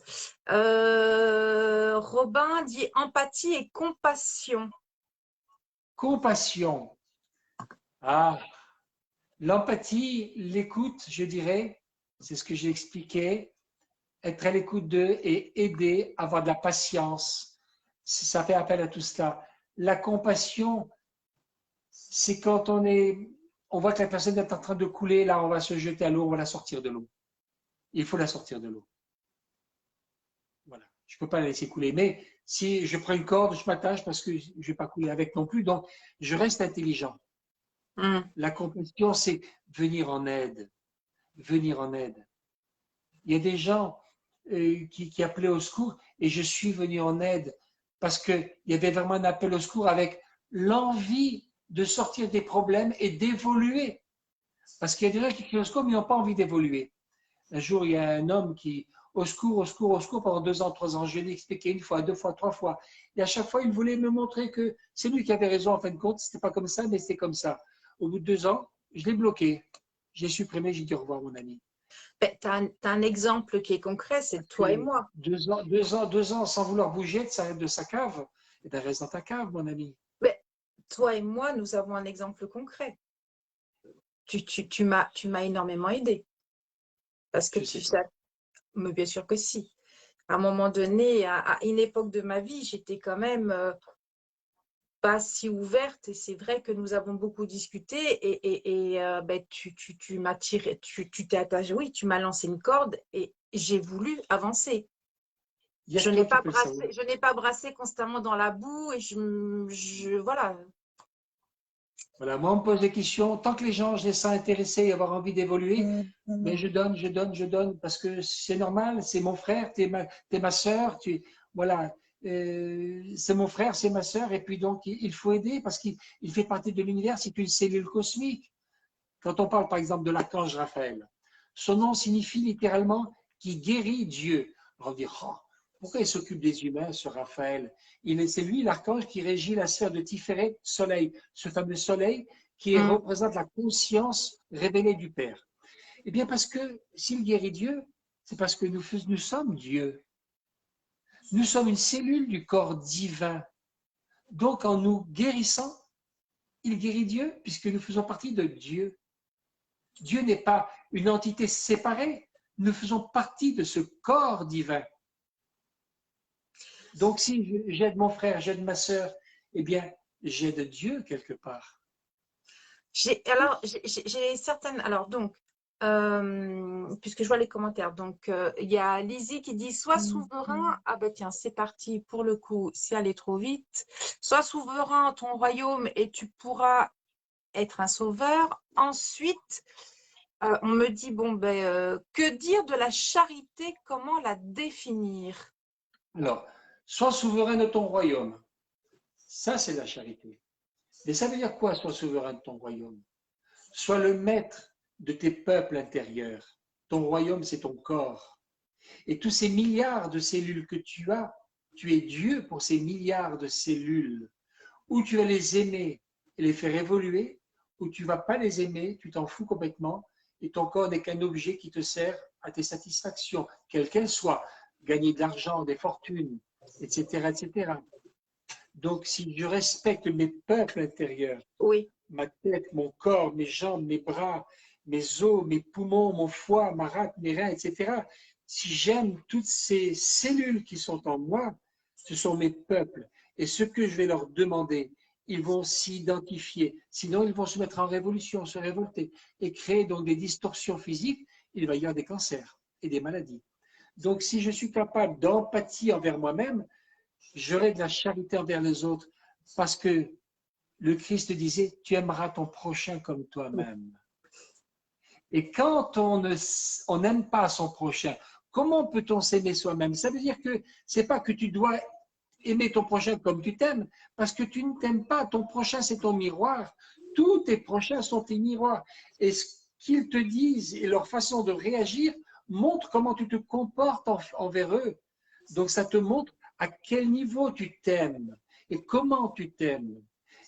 Robin dit empathie et compassion. Compassion. Ah, l'empathie, l'écoute, je dirais, c'est ce que j'ai expliqué, être à l'écoute d'eux et aider, avoir de la patience. Ça fait appel à tout cela. La compassion, c'est quand on voit que la personne est en train de couler, là, on va se jeter à l'eau, on va la sortir de l'eau. Il faut la sortir de l'eau. Voilà. Je ne peux pas la laisser couler. Mais si je prends une corde, je m'attache parce que je ne vais pas couler avec non plus. Donc, je reste intelligent. La compassion, c'est venir en aide. Venir en aide. Il y a des gens qui appelaient au secours et je suis venu en aide parce qu'il y avait vraiment un appel au secours avec l'envie de sortir des problèmes et d'évoluer. Parce qu'il y a des gens qui crient au secours mais ils n'ont pas envie d'évoluer. Un jour, il y a un homme qui, au secours, au secours, au secours, pendant 2 ans, 3 ans. Je lui ai expliqué 1 fois, 2 fois, 3 fois. Et à chaque fois, il voulait me montrer que c'est lui qui avait raison en fin de compte. C'était pas comme ça, mais c'était comme ça. Au bout de 2 ans, je l'ai bloqué. J'ai supprimé, j'ai dit au revoir, mon ami. Tu as, un exemple qui est concret, c'est toi et moi. 2 ans sans vouloir bouger de sa cave. Et bien, reste dans ta cave, mon ami. Mais toi et moi, nous avons un exemple concret. Tu m'as énormément aidé. Parce que tu sais, mais bien sûr que si. À un moment donné, à une époque de ma vie, j'étais quand même pas si ouverte. Et c'est vrai que nous avons beaucoup discuté. Et ben, tu m'as tiré, tu t'es attaché, oui, tu m'as lancé une corde et j'ai voulu avancer. Je n'ai pas brassé constamment dans la boue et voilà. Voilà, moi, on me pose des questions. Tant que les gens, je les sens intéressés et avoir envie d'évoluer, mais je donne, parce que c'est normal, c'est mon frère, t'es ma soeur, voilà, c'est mon frère, c'est ma soeur, et puis donc, il faut aider parce qu'il fait partie de l'univers, c'est une cellule cosmique. Quand on parle, par exemple, de l'archange Raphaël, son nom signifie littéralement qui guérit Dieu. Alors on dit, oh, pourquoi il s'occupe des humains, ce Raphaël? C'est lui, l'archange, qui régit la sphère de Tiferet, soleil, ce fameux soleil qui représente la conscience révélée du Père. Eh bien, parce que s'il guérit Dieu, c'est parce que nous sommes Dieu. Nous sommes une cellule du corps divin. Donc, en nous guérissant, il guérit Dieu, puisque nous faisons partie de Dieu. Dieu n'est pas une entité séparée. Nous faisons partie de ce corps divin. Donc, si j'aide mon frère, j'aide ma sœur, eh bien, j'aide Dieu quelque part. J'ai certaines. Alors, donc, puisque je vois les commentaires, donc, il y a Lizzie qui dit sois souverain. Ah, ben tiens, c'est parti pour le coup, c'est allé trop vite. Sois souverain en ton royaume et tu pourras être un sauveur. Ensuite, on me dit bon, ben, que dire de la charité? Comment la définir? Alors, sois souverain de ton royaume. Ça, c'est la charité. Mais ça veut dire quoi, sois souverain de ton royaume? Sois le maître de tes peuples intérieurs. Ton royaume, c'est ton corps. Et tous ces milliards de cellules que tu as, tu es Dieu pour ces milliards de cellules. Ou tu vas les aimer et les faire évoluer, ou tu ne vas pas les aimer, tu t'en fous complètement, et ton corps n'est qu'un objet qui te sert à tes satisfactions, quelles qu'elles soient, gagner de l'argent, des fortunes, etc., etc. Donc, si je respecte mes peuples intérieurs, oui, ma tête, mon corps, mes jambes, mes bras, mes os, mes poumons, mon foie, ma rate, mes reins, etc., si j'aime toutes ces cellules qui sont en moi, ce sont mes peuples. Et ce que je vais leur demander, ils vont s'identifier. Sinon, ils vont se mettre en révolution, se révolter et créer donc des distorsions physiques. Il va y avoir des cancers et des maladies. Donc, si je suis capable d'empathie envers moi-même, j'aurai de la charité envers les autres parce que le Christ disait, tu aimeras ton prochain comme toi-même. Et quand on n'aime pas son prochain, comment peut-on s'aimer soi-même? Ça veut dire que c'est pas que tu dois aimer ton prochain comme tu t'aimes, parce que tu ne t'aimes pas. Ton prochain, c'est ton miroir. Tous tes prochains sont tes miroirs. Et ce qu'ils te disent et leur façon de réagir montre comment tu te comportes envers eux. Donc ça te montre à quel niveau tu t'aimes et comment tu t'aimes.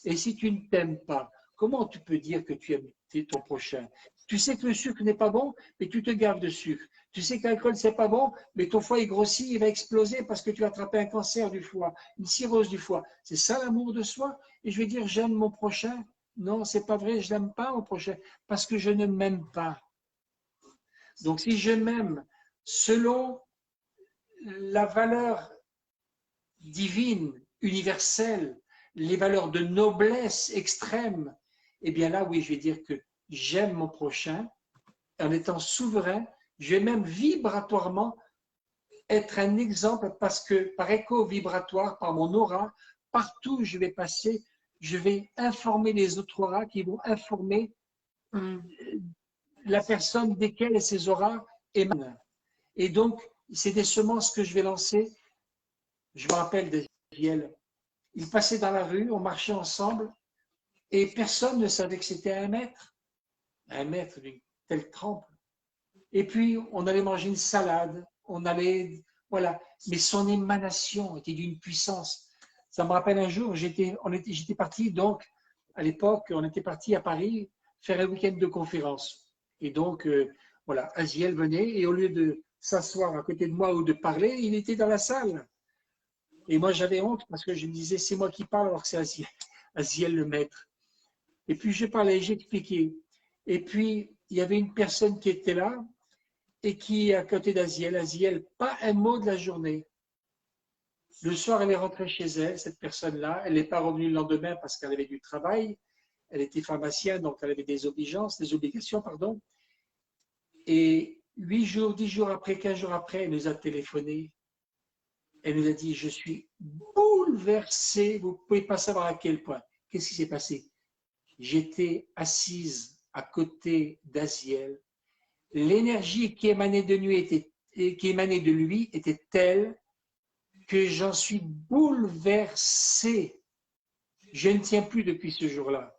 Et si tu ne t'aimes pas, comment tu peux dire que tu aimes ton prochain? Tu sais que le sucre n'est pas bon, mais tu te gaves de sucre. Tu sais que l'alcool, c'est pas bon, mais ton foie est grossi, il va exploser parce que tu as attrapé un cancer du foie, une cirrhose du foie. C'est ça l'amour de soi? Et je vais dire, j'aime mon prochain? Non, c'est pas vrai, je n'aime pas mon prochain, parce que je ne m'aime pas. Donc, si je m'aime selon la valeur divine, universelle, les valeurs de noblesse extrême, eh bien là, oui, je vais dire que j'aime mon prochain. En étant souverain, je vais même vibratoirement être un exemple parce que par écho vibratoire, par mon aura, partout où je vais passer, je vais informer les autres auras qui vont informer la personne desquelles ces auras émanent. Et donc, c'est des semences que je vais lancer. Je me rappelle d'Aziel. Il passait dans la rue, on marchait ensemble et personne ne savait que c'était un mètre d'une telle trempe. Et puis, on allait manger une salade, on allait, voilà. Mais son émanation était d'une puissance. Ça me rappelle un jour, j'étais parti, donc, à l'époque, on était parti à Paris faire un week-end de conférence. Et donc, voilà, Aziel venait et au lieu de s'asseoir à côté de moi ou de parler, il était dans la salle. Et moi, j'avais honte parce que je me disais, c'est moi qui parle alors que c'est Aziel le maître. Et puis, je parlais, j'expliquais. Et puis, il y avait une personne qui était là et qui est à côté d'Aziel. Aziel, pas un mot de la journée. Le soir, elle est rentrée chez elle, cette personne-là. Elle n'est pas revenue le lendemain parce qu'elle avait du travail. Elle était pharmacienne, donc elle avait des obligations, pardon. Et 8 jours, 10 jours après, 15 jours après, elle nous a téléphoné. Elle nous a dit, je suis bouleversée, vous ne pouvez pas savoir à quel point. Qu'est-ce qui s'est passé? J'étais assise à côté d'Aziel. L'énergie qui émanait de lui était telle que j'en suis bouleversé. Je ne tiens plus depuis ce jour-là.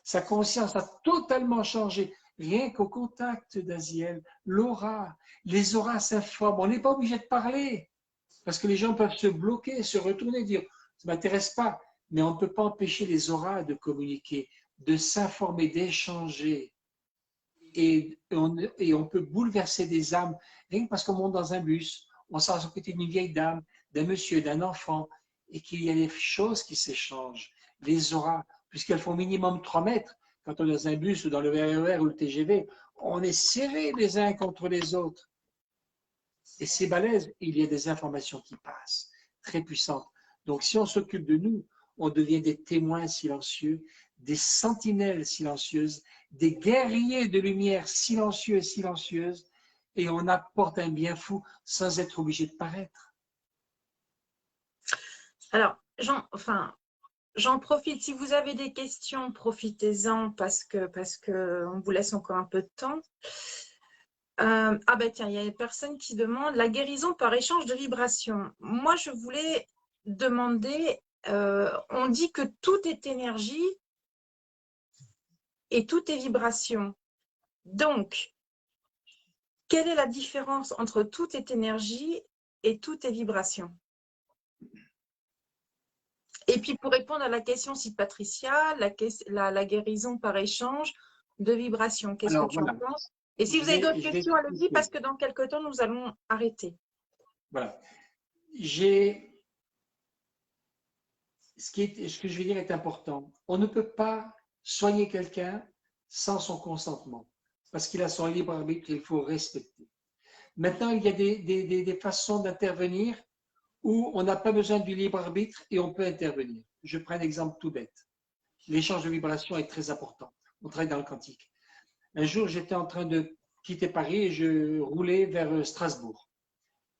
Sa conscience a totalement changé. Rien qu'au contact d'Aziel, l'aura, les auras s'informent. On n'est pas obligé de parler parce que les gens peuvent se bloquer, se retourner, dire ça ne m'intéresse pas. Mais on ne peut pas empêcher les auras de communiquer, de s'informer, d'échanger. Et on peut bouleverser des âmes, rien que parce qu'on monte dans un bus, on sort à côté d'une vieille dame, d'un monsieur, d'un enfant, et qu'il y a des choses qui s'échangent. Les auras, puisqu'elles font minimum 3 mètres, quand on est dans un bus ou dans le RER ou le TGV, on est serrés les uns contre les autres. Et c'est balèze, il y a des informations qui passent, très puissantes. Donc si on s'occupe de nous, on devient des témoins silencieux, des sentinelles silencieuses, des guerriers de lumière silencieux et silencieuses, et on apporte un bien fou sans être obligé de paraître. Alors, j'en profite. Si vous avez des questions, profitez-en parce que on vous laisse encore un peu de temps. Ah ben tiens, il y a une personne qui demande la guérison par échange de vibrations. Moi, je voulais demander, on dit que tout est énergie et tout est vibration. Donc, quelle est la différence entre tout est énergie et tout est vibration? Et puis, pour répondre à la question si Patricia, la guérison par échange de vibrations, qu'est-ce que tu en penses? Et si vous avez d'autres questions, allez-y, parce que dans quelques temps, nous allons arrêter. Voilà. Ce que je vais dire est important. On ne peut pas soigner quelqu'un sans son consentement, parce qu'il a son libre arbitre qu'il faut respecter. Maintenant, il y a des façons d'intervenir où on n'a pas besoin du libre arbitre et on peut intervenir. Je prends un exemple tout bête. L'échange de vibrations est très important. On travaille dans le quantique. Un jour, j'étais en train de quitter Paris et je roulais vers Strasbourg.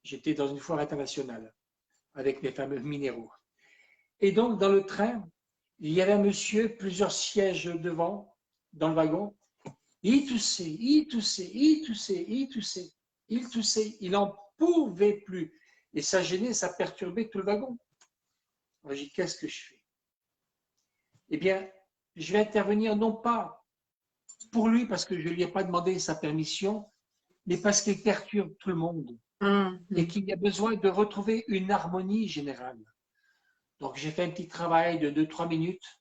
J'étais dans une foire internationale avec mes fameux minéraux. Et donc, dans le train, il y avait un monsieur, plusieurs sièges devant, dans le wagon. Il toussait, il toussait, il toussait, il toussait, il toussait. Il n'en pouvait plus. Et ça gênait, ça perturbait tout le wagon. Alors, j'ai dit, qu'est-ce que je fais? Eh bien, je vais intervenir non pas pour lui parce que je ne lui ai pas demandé sa permission, mais parce qu'il perturbe tout le monde et qu'il y a besoin de retrouver une harmonie générale. Donc, j'ai fait un petit travail de 2-3 minutes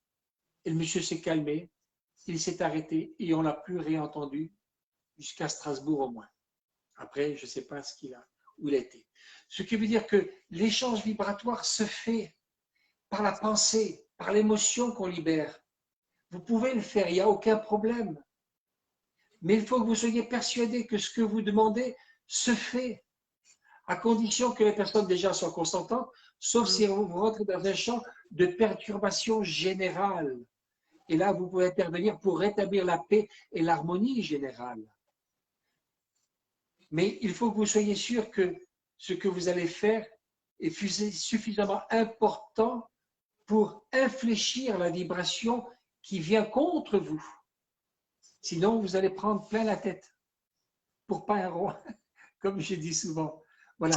et le monsieur s'est calmé, il s'est arrêté et on ne l'a plus réentendu jusqu'à Strasbourg au moins. Après, je ne sais pas où il a été. Ce qui veut dire que l'échange vibratoire se fait par la pensée, par l'émotion qu'on libère. Vous pouvez le faire, il n'y a aucun problème. Mais il faut que vous soyez persuadé que ce que vous demandez se fait. à condition que les personnes déjà soient consentantes, sauf si vous rentrez dans un champ de perturbation générale. Et là, vous pouvez intervenir pour rétablir la paix et l'harmonie générale. Mais il faut que vous soyez sûr que ce que vous allez faire est suffisamment important pour infléchir la vibration qui vient contre vous. Sinon, vous allez prendre plein la tête pour pas un roi, comme je dis souvent. Voilà.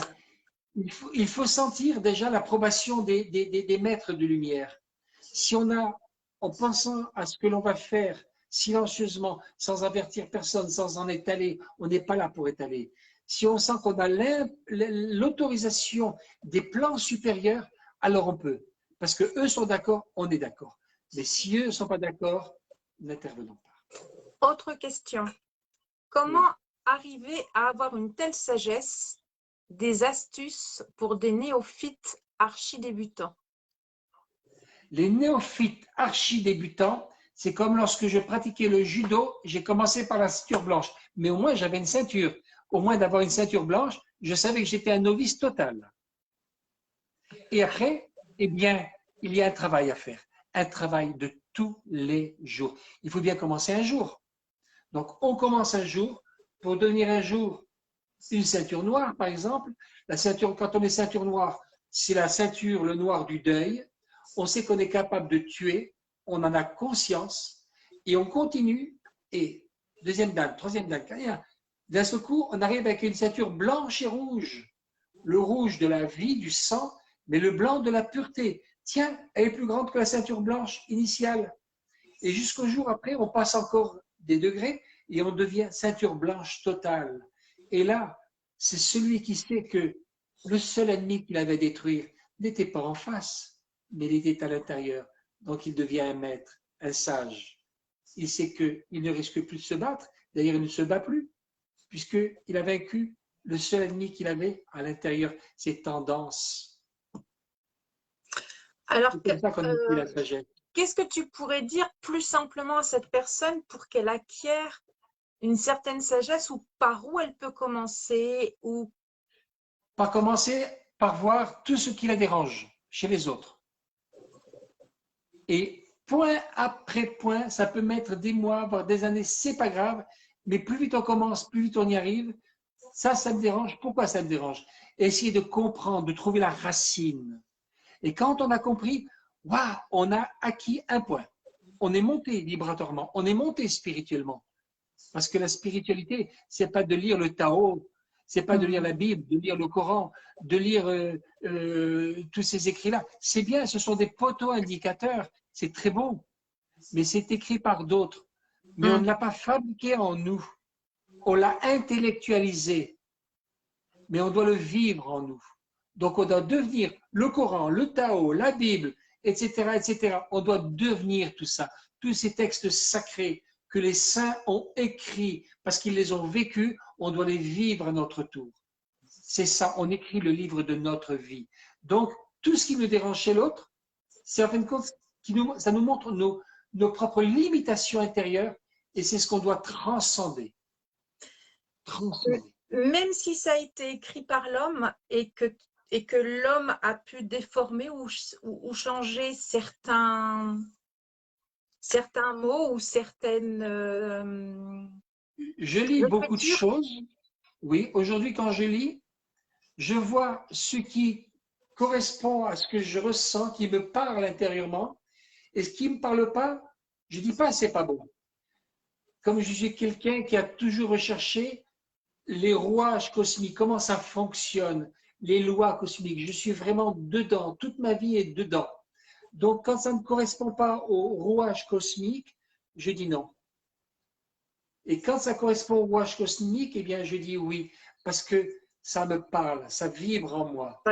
Il faut sentir déjà l'approbation des maîtres de lumière. Si on a, en pensant à ce que l'on va faire silencieusement, sans avertir personne, sans en étaler, on n'est pas là pour étaler. Si on sent qu'on a l'autorisation des plans supérieurs, alors on peut. Parce qu'eux sont d'accord, on est d'accord. Mais si eux ne sont pas d'accord, n'intervenons pas. Autre question. Comment arriver à avoir une telle sagesse, des astuces pour des néophytes archi-débutants? Les néophytes archi-débutants, c'est comme lorsque je pratiquais le judo, j'ai commencé par la ceinture blanche. Mais au moins, j'avais une ceinture. Au moins d'avoir une ceinture blanche, je savais que j'étais un novice total. Et après, eh bien, il y a un travail à faire. Un travail de tous les jours. Il faut bien commencer un jour. Donc, on commence un jour pour devenir un jour une ceinture noire, par exemple. La ceinture, quand on est ceinture noire, c'est la ceinture, le noir du deuil. On sait qu'on est capable de tuer, on en a conscience et on continue. Et deuxième dan, troisième dan, quatrième, d'un seul coup, on arrive avec une ceinture blanche et rouge. Le rouge de la vie, du sang, mais le blanc de la pureté. Tiens, elle est plus grande que la ceinture blanche initiale. Et jusqu'au jour après, on passe encore des degrés et on devient ceinture blanche totale. Et là, c'est celui qui sait que le seul ennemi qu'il avait à détruire n'était pas en face, mais il était à l'intérieur. Donc il devient un maître, un sage. Il sait qu'il ne risque plus de se battre. D'ailleurs, il ne se bat plus, puisqu'il a vaincu le seul ennemi qu'il avait à l'intérieur, ses tendances. Alors, c'est comme ça qu'on utilise la sagesse. qu'est-ce que tu pourrais dire plus simplement à cette personne pour qu'elle acquiert une certaine sagesse, ou par où elle peut commencer, ou Par commencer par voir tout ce qui la dérange chez les autres. Et point après point, ça peut mettre des mois, voire des années, c'est pas grave, mais plus vite on commence, plus vite on y arrive. Ça me dérange. Pourquoi ça me dérange? Essayer de comprendre, de trouver la racine. Et quand on a compris, waouh, on a acquis un point. On est monté vibratoirement, on est monté spirituellement. Parce que la spiritualité, c'est pas de lire le Tao, c'est pas de lire la Bible, de lire le Coran, de lire tous ces écrits-là. C'est bien, ce sont des poteaux indicateurs, c'est très bon, mais c'est écrit par d'autres. Mais on ne l'a pas fabriqué en nous, on l'a intellectualisé, mais on doit le vivre en nous. Donc on doit devenir le Coran, le Tao, la Bible, etc., etc. On doit devenir tout ça, tous ces textes sacrés que les saints ont écrits parce qu'ils les ont vécus, on doit les vivre à notre tour. C'est ça, on écrit le livre de notre vie. Donc, tout ce qui nous dérange chez l'autre, c'est en fin de compte, ça nous montre nos propres limitations intérieures et c'est ce qu'on doit transcender. Même si ça a été écrit par l'homme et que l'homme a pu déformer ou changer certains mots ou certaines je lis beaucoup de choses. Oui, aujourd'hui, quand je lis, je vois ce qui correspond à ce que je ressens, qui me parle intérieurement, et ce qui ne me parle pas, je ne dis pas c'est pas bon. Comme je suis quelqu'un qui a toujours recherché les rouages cosmiques, comment ça fonctionne, les lois cosmiques, je suis vraiment dedans, toute ma vie est dedans. Donc, quand ça ne correspond pas aux rouages cosmiques, je dis non. Et quand ça correspond au rouage cosmique, eh bien, je dis oui, parce que ça me parle, ça vibre en moi.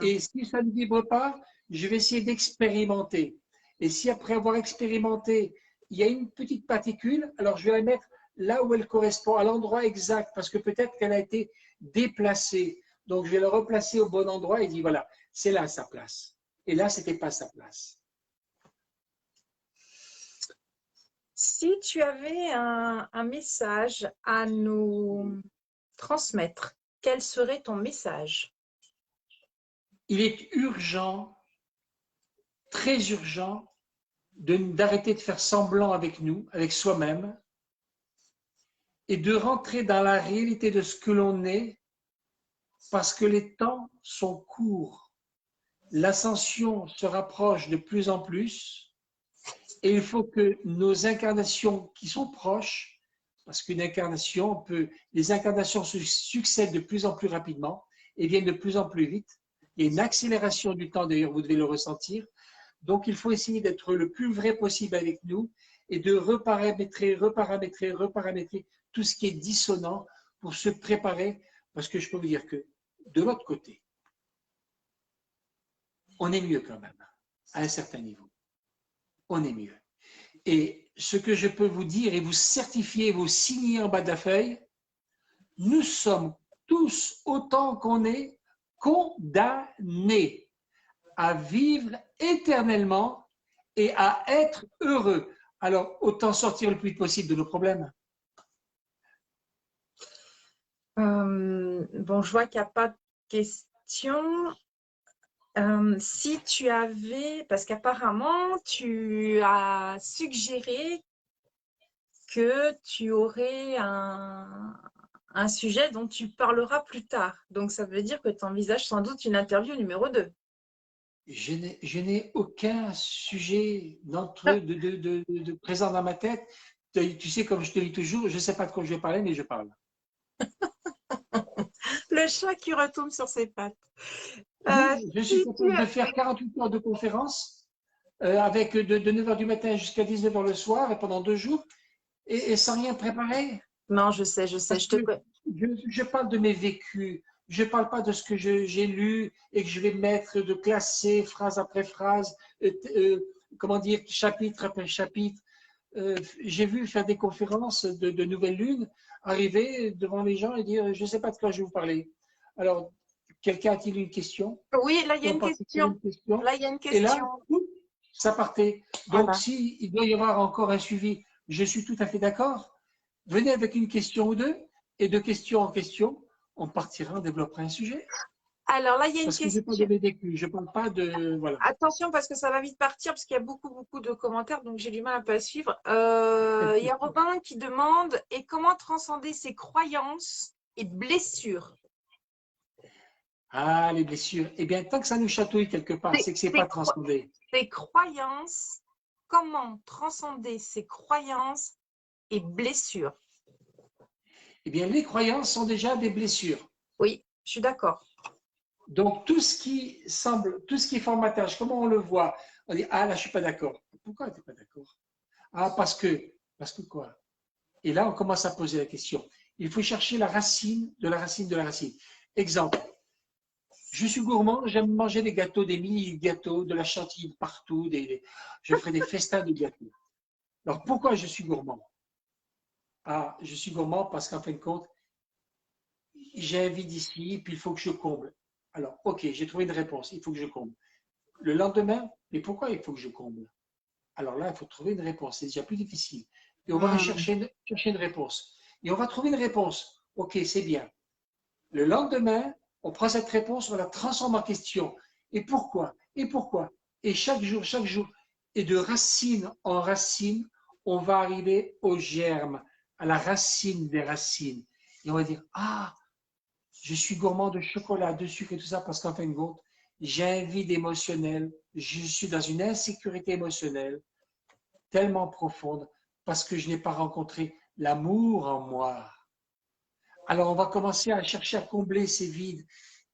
Et si ça ne vibre pas, je vais essayer d'expérimenter. Et si après avoir expérimenté, il y a une petite particule, alors je vais la mettre là où elle correspond, à l'endroit exact, parce que peut-être qu'elle a été déplacée. Donc, je vais la replacer au bon endroit et dire, voilà, c'est là sa place. Et là, ce n'était pas sa place. Si tu avais un message à nous transmettre, quel serait ton message? Il est urgent, très urgent, d'arrêter de faire semblant avec nous, avec soi-même, et de rentrer dans la réalité de ce que l'on est, parce que les temps sont courts. L'ascension se rapproche de plus en plus, et il faut que nos incarnations qui sont proches, parce qu'une incarnation les incarnations se succèdent de plus en plus rapidement et viennent de plus en plus vite. Il y a une accélération du temps, d'ailleurs, vous devez le ressentir. Donc, il faut essayer d'être le plus vrai possible avec nous et de reparamétrer tout ce qui est dissonant pour se préparer, parce que je peux vous dire que de l'autre côté, on est mieux quand même, à un certain niveau. On est mieux. Et ce que je peux vous dire et vous certifier, vous signer en bas de la feuille, nous sommes tous, autant qu'on est, condamnés à vivre éternellement et à être heureux. Alors, autant sortir le plus vite possible de nos problèmes. Bon, je vois qu'il n'y a pas de questions. Si tu avais, parce qu'apparemment, tu as suggéré que tu aurais un sujet dont tu parleras plus tard. Donc, ça veut dire que tu envisages sans doute une interview numéro 2. Je n'ai aucun sujet de présent dans ma tête. Tu sais, comme je te dis toujours, je ne sais pas de quoi je vais parler, mais je parle. Le chat qui retourne sur ses pattes. Je suis capable de faire 48 heures de conférence avec de 9h du matin jusqu'à 19h le soir et pendant 2 jours et sans rien préparer. Non, je sais. Je parle de mes vécus. Je ne parle pas de ce que j'ai lu et que je vais mettre de classer phrase après phrase, comment dire, chapitre après chapitre. J'ai vu faire des conférences de Nouvelle Lune, arriver devant les gens et dire je ne sais pas de quoi je vais vous parler. Alors, quelqu'un a-t-il une question? Oui, là, il y a une question. Là, il y a une question. Et là, ça partait. Donc, Voilà. s'il doit y avoir encore un suivi, je suis tout à fait d'accord. Venez avec une question ou deux, et de question en question, on partira, on développera un sujet. Alors là, il y a une parce question. Que je n'ai pas de vécu, je ne parle pas de… Voilà. Attention, parce que ça va vite partir, parce qu'il y a beaucoup de commentaires, donc j'ai du mal un peu à suivre. Il y a Robin qui demande « Et comment transcender ses croyances et blessures ?» Ah, les blessures. Eh bien, tant que ça nous chatouille quelque part, c'est que ce n'est pas transcendé. Ses croyances, comment transcender ses croyances et blessures? Eh bien, les croyances sont déjà des blessures. Oui, je suis d'accord. Donc, tout ce qui est formatage, comment on le voit, on dit, ah là, je ne suis pas d'accord. Pourquoi tu n'es pas d'accord? Ah, parce que quoi? Et là, on commence à poser la question. Il faut chercher la racine de la racine de la racine. Exemple, je suis gourmand, j'aime manger des gâteaux, des mini-gâteaux, de la chantilly partout, je ferai des festins de gâteaux. Alors, pourquoi je suis gourmand? Ah, je suis gourmand parce qu'en fin de compte, j'ai un vide ici, puis il faut que je comble. Alors, ok, j'ai trouvé une réponse, il faut que je comble. Le lendemain, mais pourquoi il faut que je comble? Alors là, il faut trouver une réponse, c'est déjà plus difficile. Et on va chercher une réponse. Et on va trouver une réponse. Ok, c'est bien. Le lendemain, on prend cette réponse, on la transforme en question. Et pourquoi? Et pourquoi? Et chaque jour, et de racine en racine, on va arriver au germe, à la racine des racines. Et on va dire, ah, je suis gourmand de chocolat, de sucre et tout ça, parce qu'en fin de compte, j'ai un vide émotionnel, je suis dans une insécurité émotionnelle tellement profonde, parce que je n'ai pas rencontré l'amour en moi. Alors, on va commencer à chercher à combler ces vides.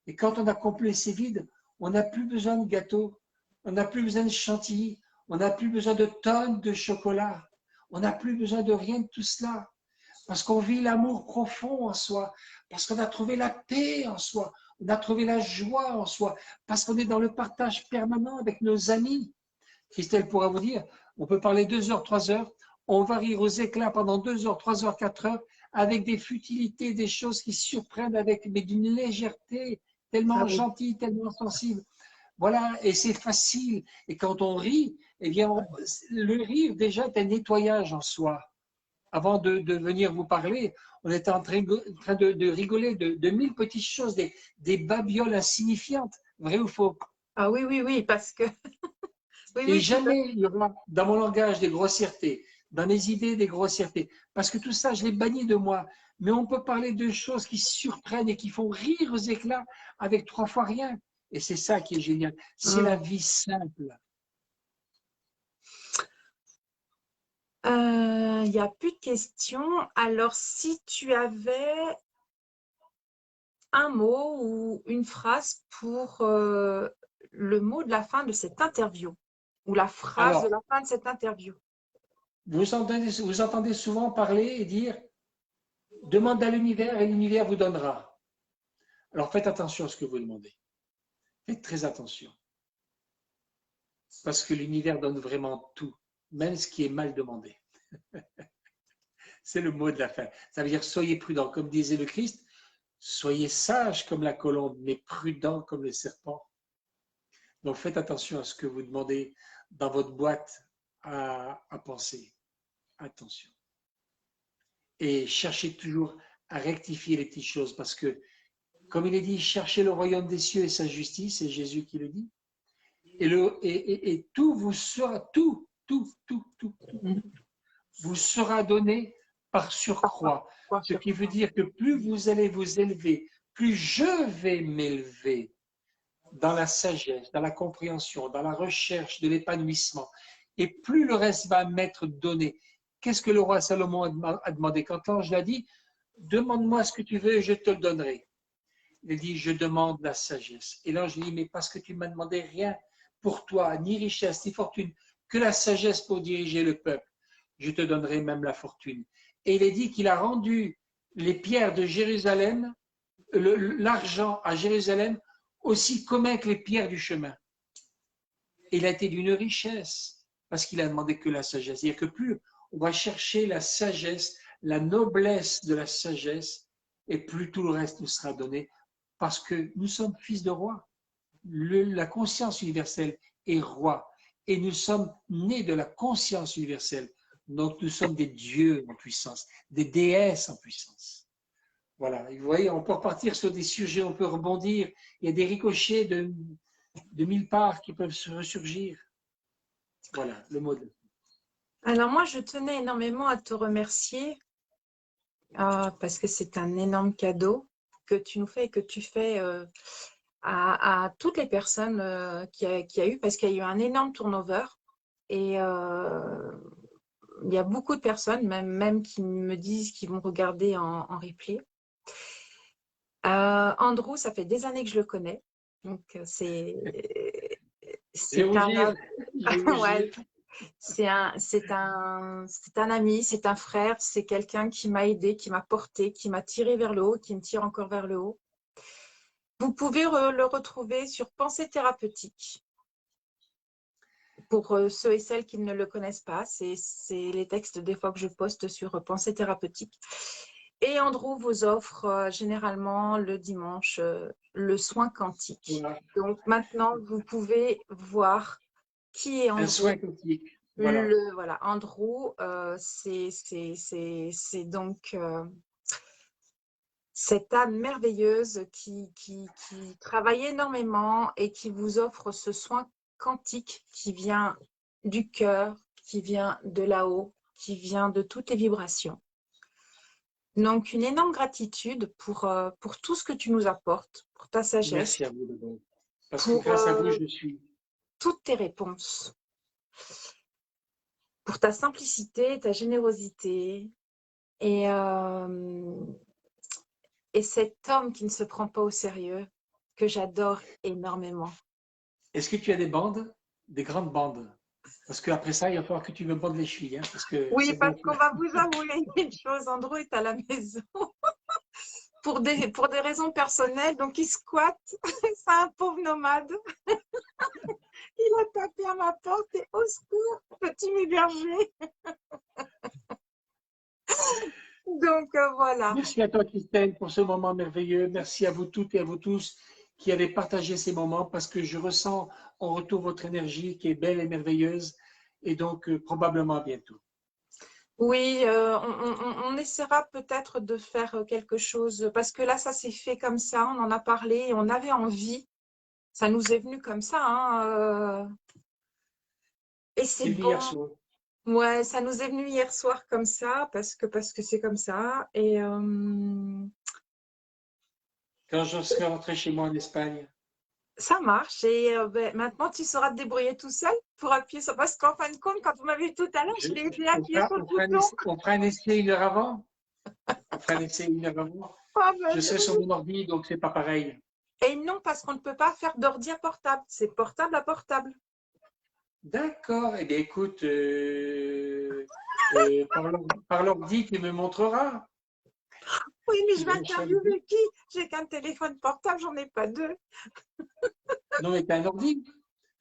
Et quand on a comblé ces vides, on n'a plus besoin de gâteaux, on n'a plus besoin de chantilly, on n'a plus besoin de tonnes de chocolat, on n'a plus besoin de rien de tout cela. Parce qu'on vit l'amour profond en soi, parce qu'on a trouvé la paix en soi, on a trouvé la joie en soi, parce qu'on est dans le partage permanent avec nos amis. Christelle pourra vous dire, on peut parler 2 heures, 3 heures, on va rire aux éclats pendant 2 heures, 3 heures, 4 heures, avec des futilités, des choses qui surprennent, mais d'une légèreté tellement gentille, tellement sensible. Voilà, et c'est facile. Et quand on rit, eh bien, le rire déjà est un nettoyage en soi. Avant de venir vous parler, On était en train de rigoler de mille petites choses, des babioles insignifiantes, vrai ou faux? Ah oui, oui, oui, parce que… Oui, Et oui, tout à jamais il y aura dans mon langage des grossièretés, dans mes idées des grossièretés, parce que tout ça, je l'ai banni de moi. Mais on peut parler de choses qui surprennent et qui font rire aux éclats avec 3 fois rien. Et c'est ça qui est génial. C'est la vie simple. Il n'y a plus de questions. Alors, si tu avais un mot ou une phrase pour le mot de la fin de cette interview, ou la phrase de Alors, la fin de cette interview. vous entendez souvent parler et dire « Demande à l'univers et l'univers vous donnera ». Alors, faites attention à ce que vous demandez. Faites très attention. Parce que l'univers donne vraiment tout, même ce qui est mal demandé. C'est le mot de la fin. Ça veut dire soyez prudents. Comme disait le Christ, soyez sages comme la colombe, mais prudents comme le serpent. Donc faites attention à ce que vous demandez dans votre boîte à penser. Attention. Et cherchez toujours à rectifier les petites choses parce que, comme il est dit, cherchez le royaume des cieux et sa justice, c'est Jésus qui le dit. Et tout vous sera, tout vous sera donné par surcroît. Ce qui veut dire que plus vous allez vous élever, plus je vais m'élever dans la sagesse, dans la compréhension, dans la recherche de l'épanouissement. Et plus le reste va m'être donné. Qu'est-ce que le roi Salomon a demandé? Quand l'ange l'a dit, demande-moi ce que tu veux et je te le donnerai. Il dit, je demande la sagesse. Et l'ange lui dit, mais parce que tu ne m'as demandé rien pour toi, ni richesse, ni fortune, que la sagesse pour diriger le peuple, je te donnerai même la fortune. Et il est dit qu'il a rendu les pierres de Jérusalem, l'argent à Jérusalem, aussi commun que les pierres du chemin. Et il a été d'une richesse, parce qu'il a demandé que la sagesse. C'est-à-dire que plus on va chercher la sagesse, la noblesse de la sagesse, et plus tout le reste nous sera donné, parce que nous sommes fils de roi. La conscience universelle est roi, et nous sommes nés de la conscience universelle. Donc nous sommes des dieux en puissance, des déesses en puissance. Voilà, vous voyez, on peut repartir sur des sujets, on peut rebondir. Il y a des ricochets de 1000 parts qui peuvent se ressurgir. Voilà, le mot de… Alors moi, je tenais énormément à te remercier parce que c'est un énorme cadeau que tu nous fais et que tu fais à toutes les personnes qu'il y a eu, parce qu'il y a eu un énorme turnover et il y a beaucoup de personnes, même qui me disent qu'ils vont regarder en replay. Andrew, ça fait des années que je le connais, donc c'est un… Ouais, c'est un ami, c'est un frère, c'est quelqu'un qui m'a aidé, qui m'a porté, qui m'a tiré vers le haut, qui me tire encore vers le haut. Vous pouvez le retrouver sur Pensée thérapeutique. Pour ceux et celles qui ne le connaissent pas, c'est les textes des fois que je poste sur Pensée thérapeutique. Et Andrew vous offre généralement le dimanche le soin quantique. Voilà. Donc maintenant, vous pouvez voir qui est Andrew. Un soin quantique. Voilà. Andrew, c'est donc cette âme merveilleuse qui travaille énormément et qui vous offre ce soin quantique qui vient du cœur, qui vient de là-haut, qui vient de toutes les vibrations. Donc, une énorme gratitude pour tout ce que tu nous apportes, pour ta sagesse. Merci à vous d'abord. Parce que grâce à vous, je suis… Toutes tes réponses. Pour ta simplicité, ta générosité et cet homme qui ne se prend pas au sérieux, que j'adore énormément. Est-ce que tu as des bandes, des grandes bandes? Parce qu'après ça, il va falloir que tu me bandes les chevilles. Hein, oui, parce qu'on va vous avouer une chose, Andrew est à la maison pour des raisons personnelles, donc il squatte, c'est un pauvre nomade. Il a tapé à ma porte et au secours, petit berger. Donc voilà. Merci à toi, Christine, pour ce moment merveilleux. Merci à vous toutes et à vous tous qui avez partagé ces moments parce que je ressens en retour votre énergie qui est belle et merveilleuse et donc probablement à bientôt. Oui, on essaiera peut-être de faire quelque chose, parce que là, ça s'est fait comme ça, on en a parlé, et on avait envie, ça nous est venu comme ça, hein, et c'est C'est venu hier bon. soir. Ouais, ça nous est venu hier soir comme ça, parce que c'est comme ça, et Quand je serai rentré chez moi en Espagne. ça marche. Et ben, maintenant, tu sauras te débrouiller tout seul pour appuyer sur, parce qu'en fin de compte, quand vous m'avez vu tout à l'heure, Je- je l'ai aidé à appuyer sur le bouton. on fera un essai 1 heure avant. On fera un essai 1 heure avant. Ah, ben, Je serai sur mon ordi, donc c'est pas pareil. et non, parce qu'on ne peut pas faire d'ordi à portable, c'est portable à portable. D'accord. Eh bien, écoute, par l'ordi, tu me montreras. Oui, mais Tu je vais brancheras l'ordi. interviewer qui? J'ai qu'un téléphone portable, j'en ai pas deux. Non, mais tu as un ordi.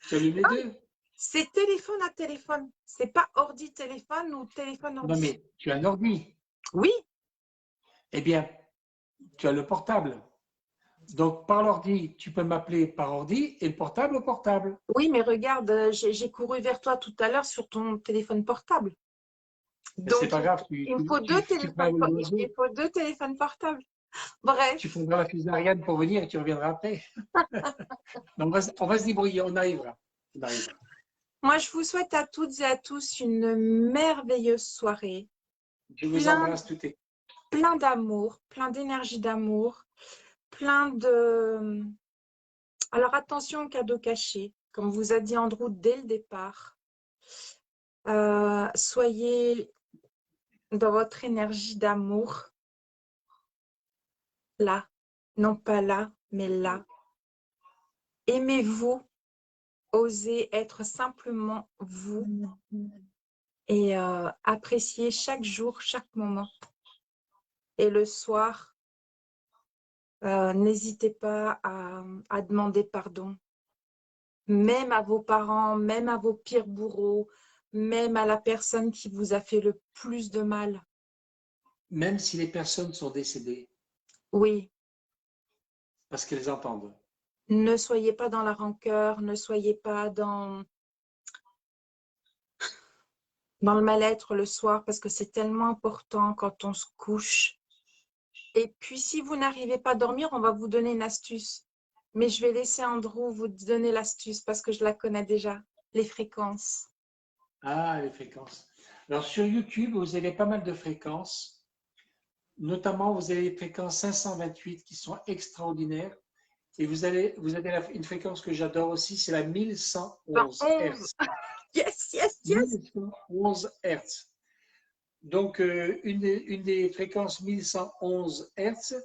Tu allumes les deux. C'est téléphone à téléphone. C'est pas ordi-téléphone ou Non, téléphone-ordi. mais tu as un ordi. Oui, Eh bien, tu as le portable. Donc, par l'ordi, tu peux m'appeler par ordi et le portable au portable. oui, mais regarde, j'ai couru vers toi tout à l'heure sur ton téléphone portable. Mais c'est Donc, pas grave, il me faut tu feras il l'oiseau. faut deux téléphones portables. Tu Bref, prendras la fusée Ariane pour venir et tu reviendras après. Mais on va se débrouiller, on arrivera. On arrivera. moi, je vous souhaite à toutes et à tous une merveilleuse soirée, Je vous plein, embrasse tout et plein d'amour, plein d'énergie d'amour, plein de... Alors attention aux cadeaux cachés, comme vous a dit Andrew dès le départ. Soyez dans votre énergie d'amour, là, non pas là, mais là. Aimez-vous, osez être simplement vous et appréciez chaque jour, chaque moment. Et le soir, n'hésitez pas à demander pardon, même à vos parents, même à vos pires bourreaux, même à la personne qui vous a fait le plus de mal. même si les personnes sont décédées, Oui, parce qu'elles entendent. ne soyez pas dans la rancœur, ne soyez pas dans le mal-être le soir, parce que c'est tellement important quand on se couche. Et puis, si vous n'arrivez pas à dormir, on va vous donner une astuce. Mais je vais laisser Andrew vous donner l'astuce parce que je la connais déjà, les fréquences. Ah, les fréquences. Alors, sur YouTube, vous avez pas mal de fréquences. Notamment, vous avez les fréquences 528 qui sont extraordinaires. Et vous avez une fréquence que j'adore aussi, c'est la 1111 11. Hertz. Yes, yes, yes. 1111 Hertz. Donc, une des fréquences 1111 Hertz,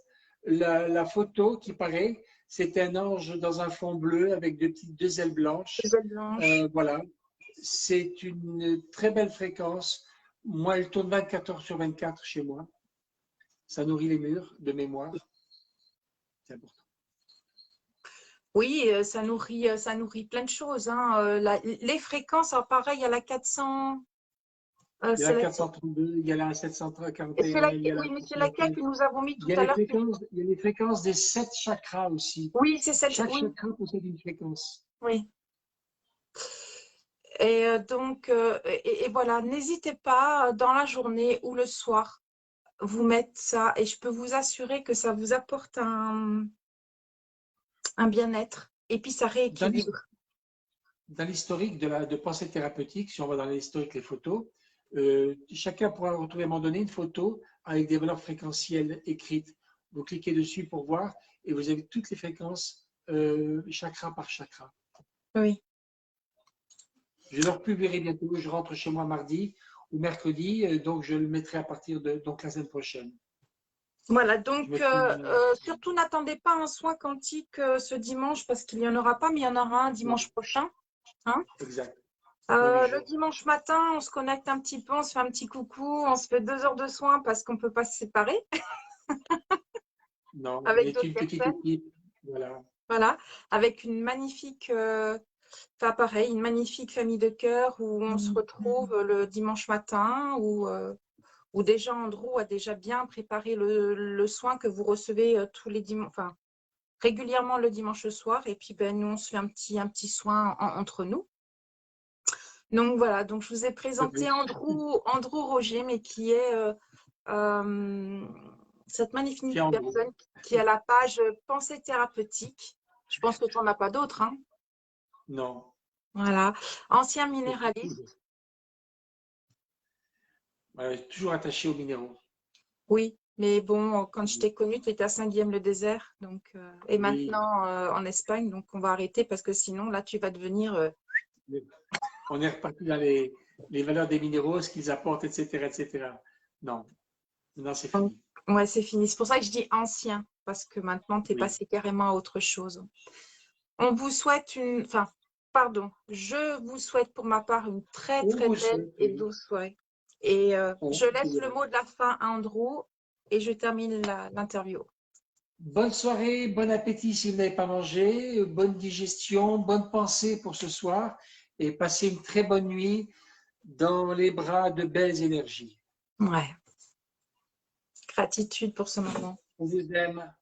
la photo qui paraît, c'est un ange dans un fond bleu avec deux ailes blanches. Les ailes blanches. Voilà, c'est une très belle fréquence. Moi, elle tourne 24 heures sur 24 chez moi. Ça nourrit les murs de mémoire. C'est important. Oui, ça nourrit plein de choses, hein. Les fréquences, alors pareil, il y a la 400. Il y a C'est la la, 432, il y a la et c'est la, 741, il y a la oui, mais c'est laquelle 405. que nous avons mis tout à l'heure. Il y a les fréquences des 7 chakras aussi. Oui, c'est celle. Chaque Oui, chakra possède une fréquence. oui. Et donc, et voilà, n'hésitez pas dans la journée ou le soir, vous mettre ça. Et je peux vous assurer que ça vous apporte un bien-être. Et puis, ça rééquilibre. Dans l'historique de pensée thérapeutique, si on va dans l'historique, les photos, chacun pourra retrouver à un moment donné une photo avec des valeurs fréquentielles écrites. Vous cliquez dessus pour voir et vous avez toutes les fréquences chakra par chakra. Oui. Je le republierai bientôt. Je rentre chez moi mardi ou mercredi, donc je le mettrai à partir de donc la semaine prochaine. Voilà, Je donc mettrai surtout n'attendez pas un soin quantique ce dimanche parce qu'il n'y en aura pas, mais il y en aura un non, dimanche prochain. Hein. exact. Dans 8 Le jours. dimanche matin, on se connecte un petit peu, on se fait un petit coucou, on se fait 2 heures de soins parce qu'on ne peut pas se séparer Non, on avec est d'autres une petite personnes. équipe. Voilà. Voilà, avec une magnifique, enfin pareil, une magnifique famille de cœur où on se retrouve le dimanche matin, où déjà Andrew a déjà bien préparé le soin que vous recevez tous les dimanches, enfin régulièrement le dimanche soir. Et puis ben, nous, on se fait un petit soin entre nous. Donc voilà, donc je vous ai présenté Andrew Roger, mais qui est cette magnifique Qui est Andrew. personne qui a la page Pensée thérapeutique. Je pense que tu n'en as pas d'autres, hein? Non. Voilà, ancien minéraliste. Toujours attaché aux minéraux. Oui, mais bon, quand je t'ai connue, tu étais à Saint-Guilhem-le-Désert, donc et Oui. maintenant en Espagne, donc on va arrêter parce que sinon là tu vas devenir. On est reparti dans les valeurs des minéraux, ce qu'ils apportent, etc., etc. Non, non, c'est fini. Ouais, c'est fini. C'est pour ça que je dis ancien, parce que maintenant tu es Oui. passé carrément à autre chose. On vous souhaite une, enfin, pardon, je vous souhaite pour ma part une très On très vous belle souhaite, et oui. douce soirée. Et On je vous laisse souhaite. le mot de la fin à Andrew et je termine l'interview. Bonne soirée, bon appétit si vous n'avez pas mangé, bonne digestion, bonne pensée pour ce soir et passez une très bonne nuit dans les bras de belles énergies. Ouais. Gratitude pour ce moment. On vous aime.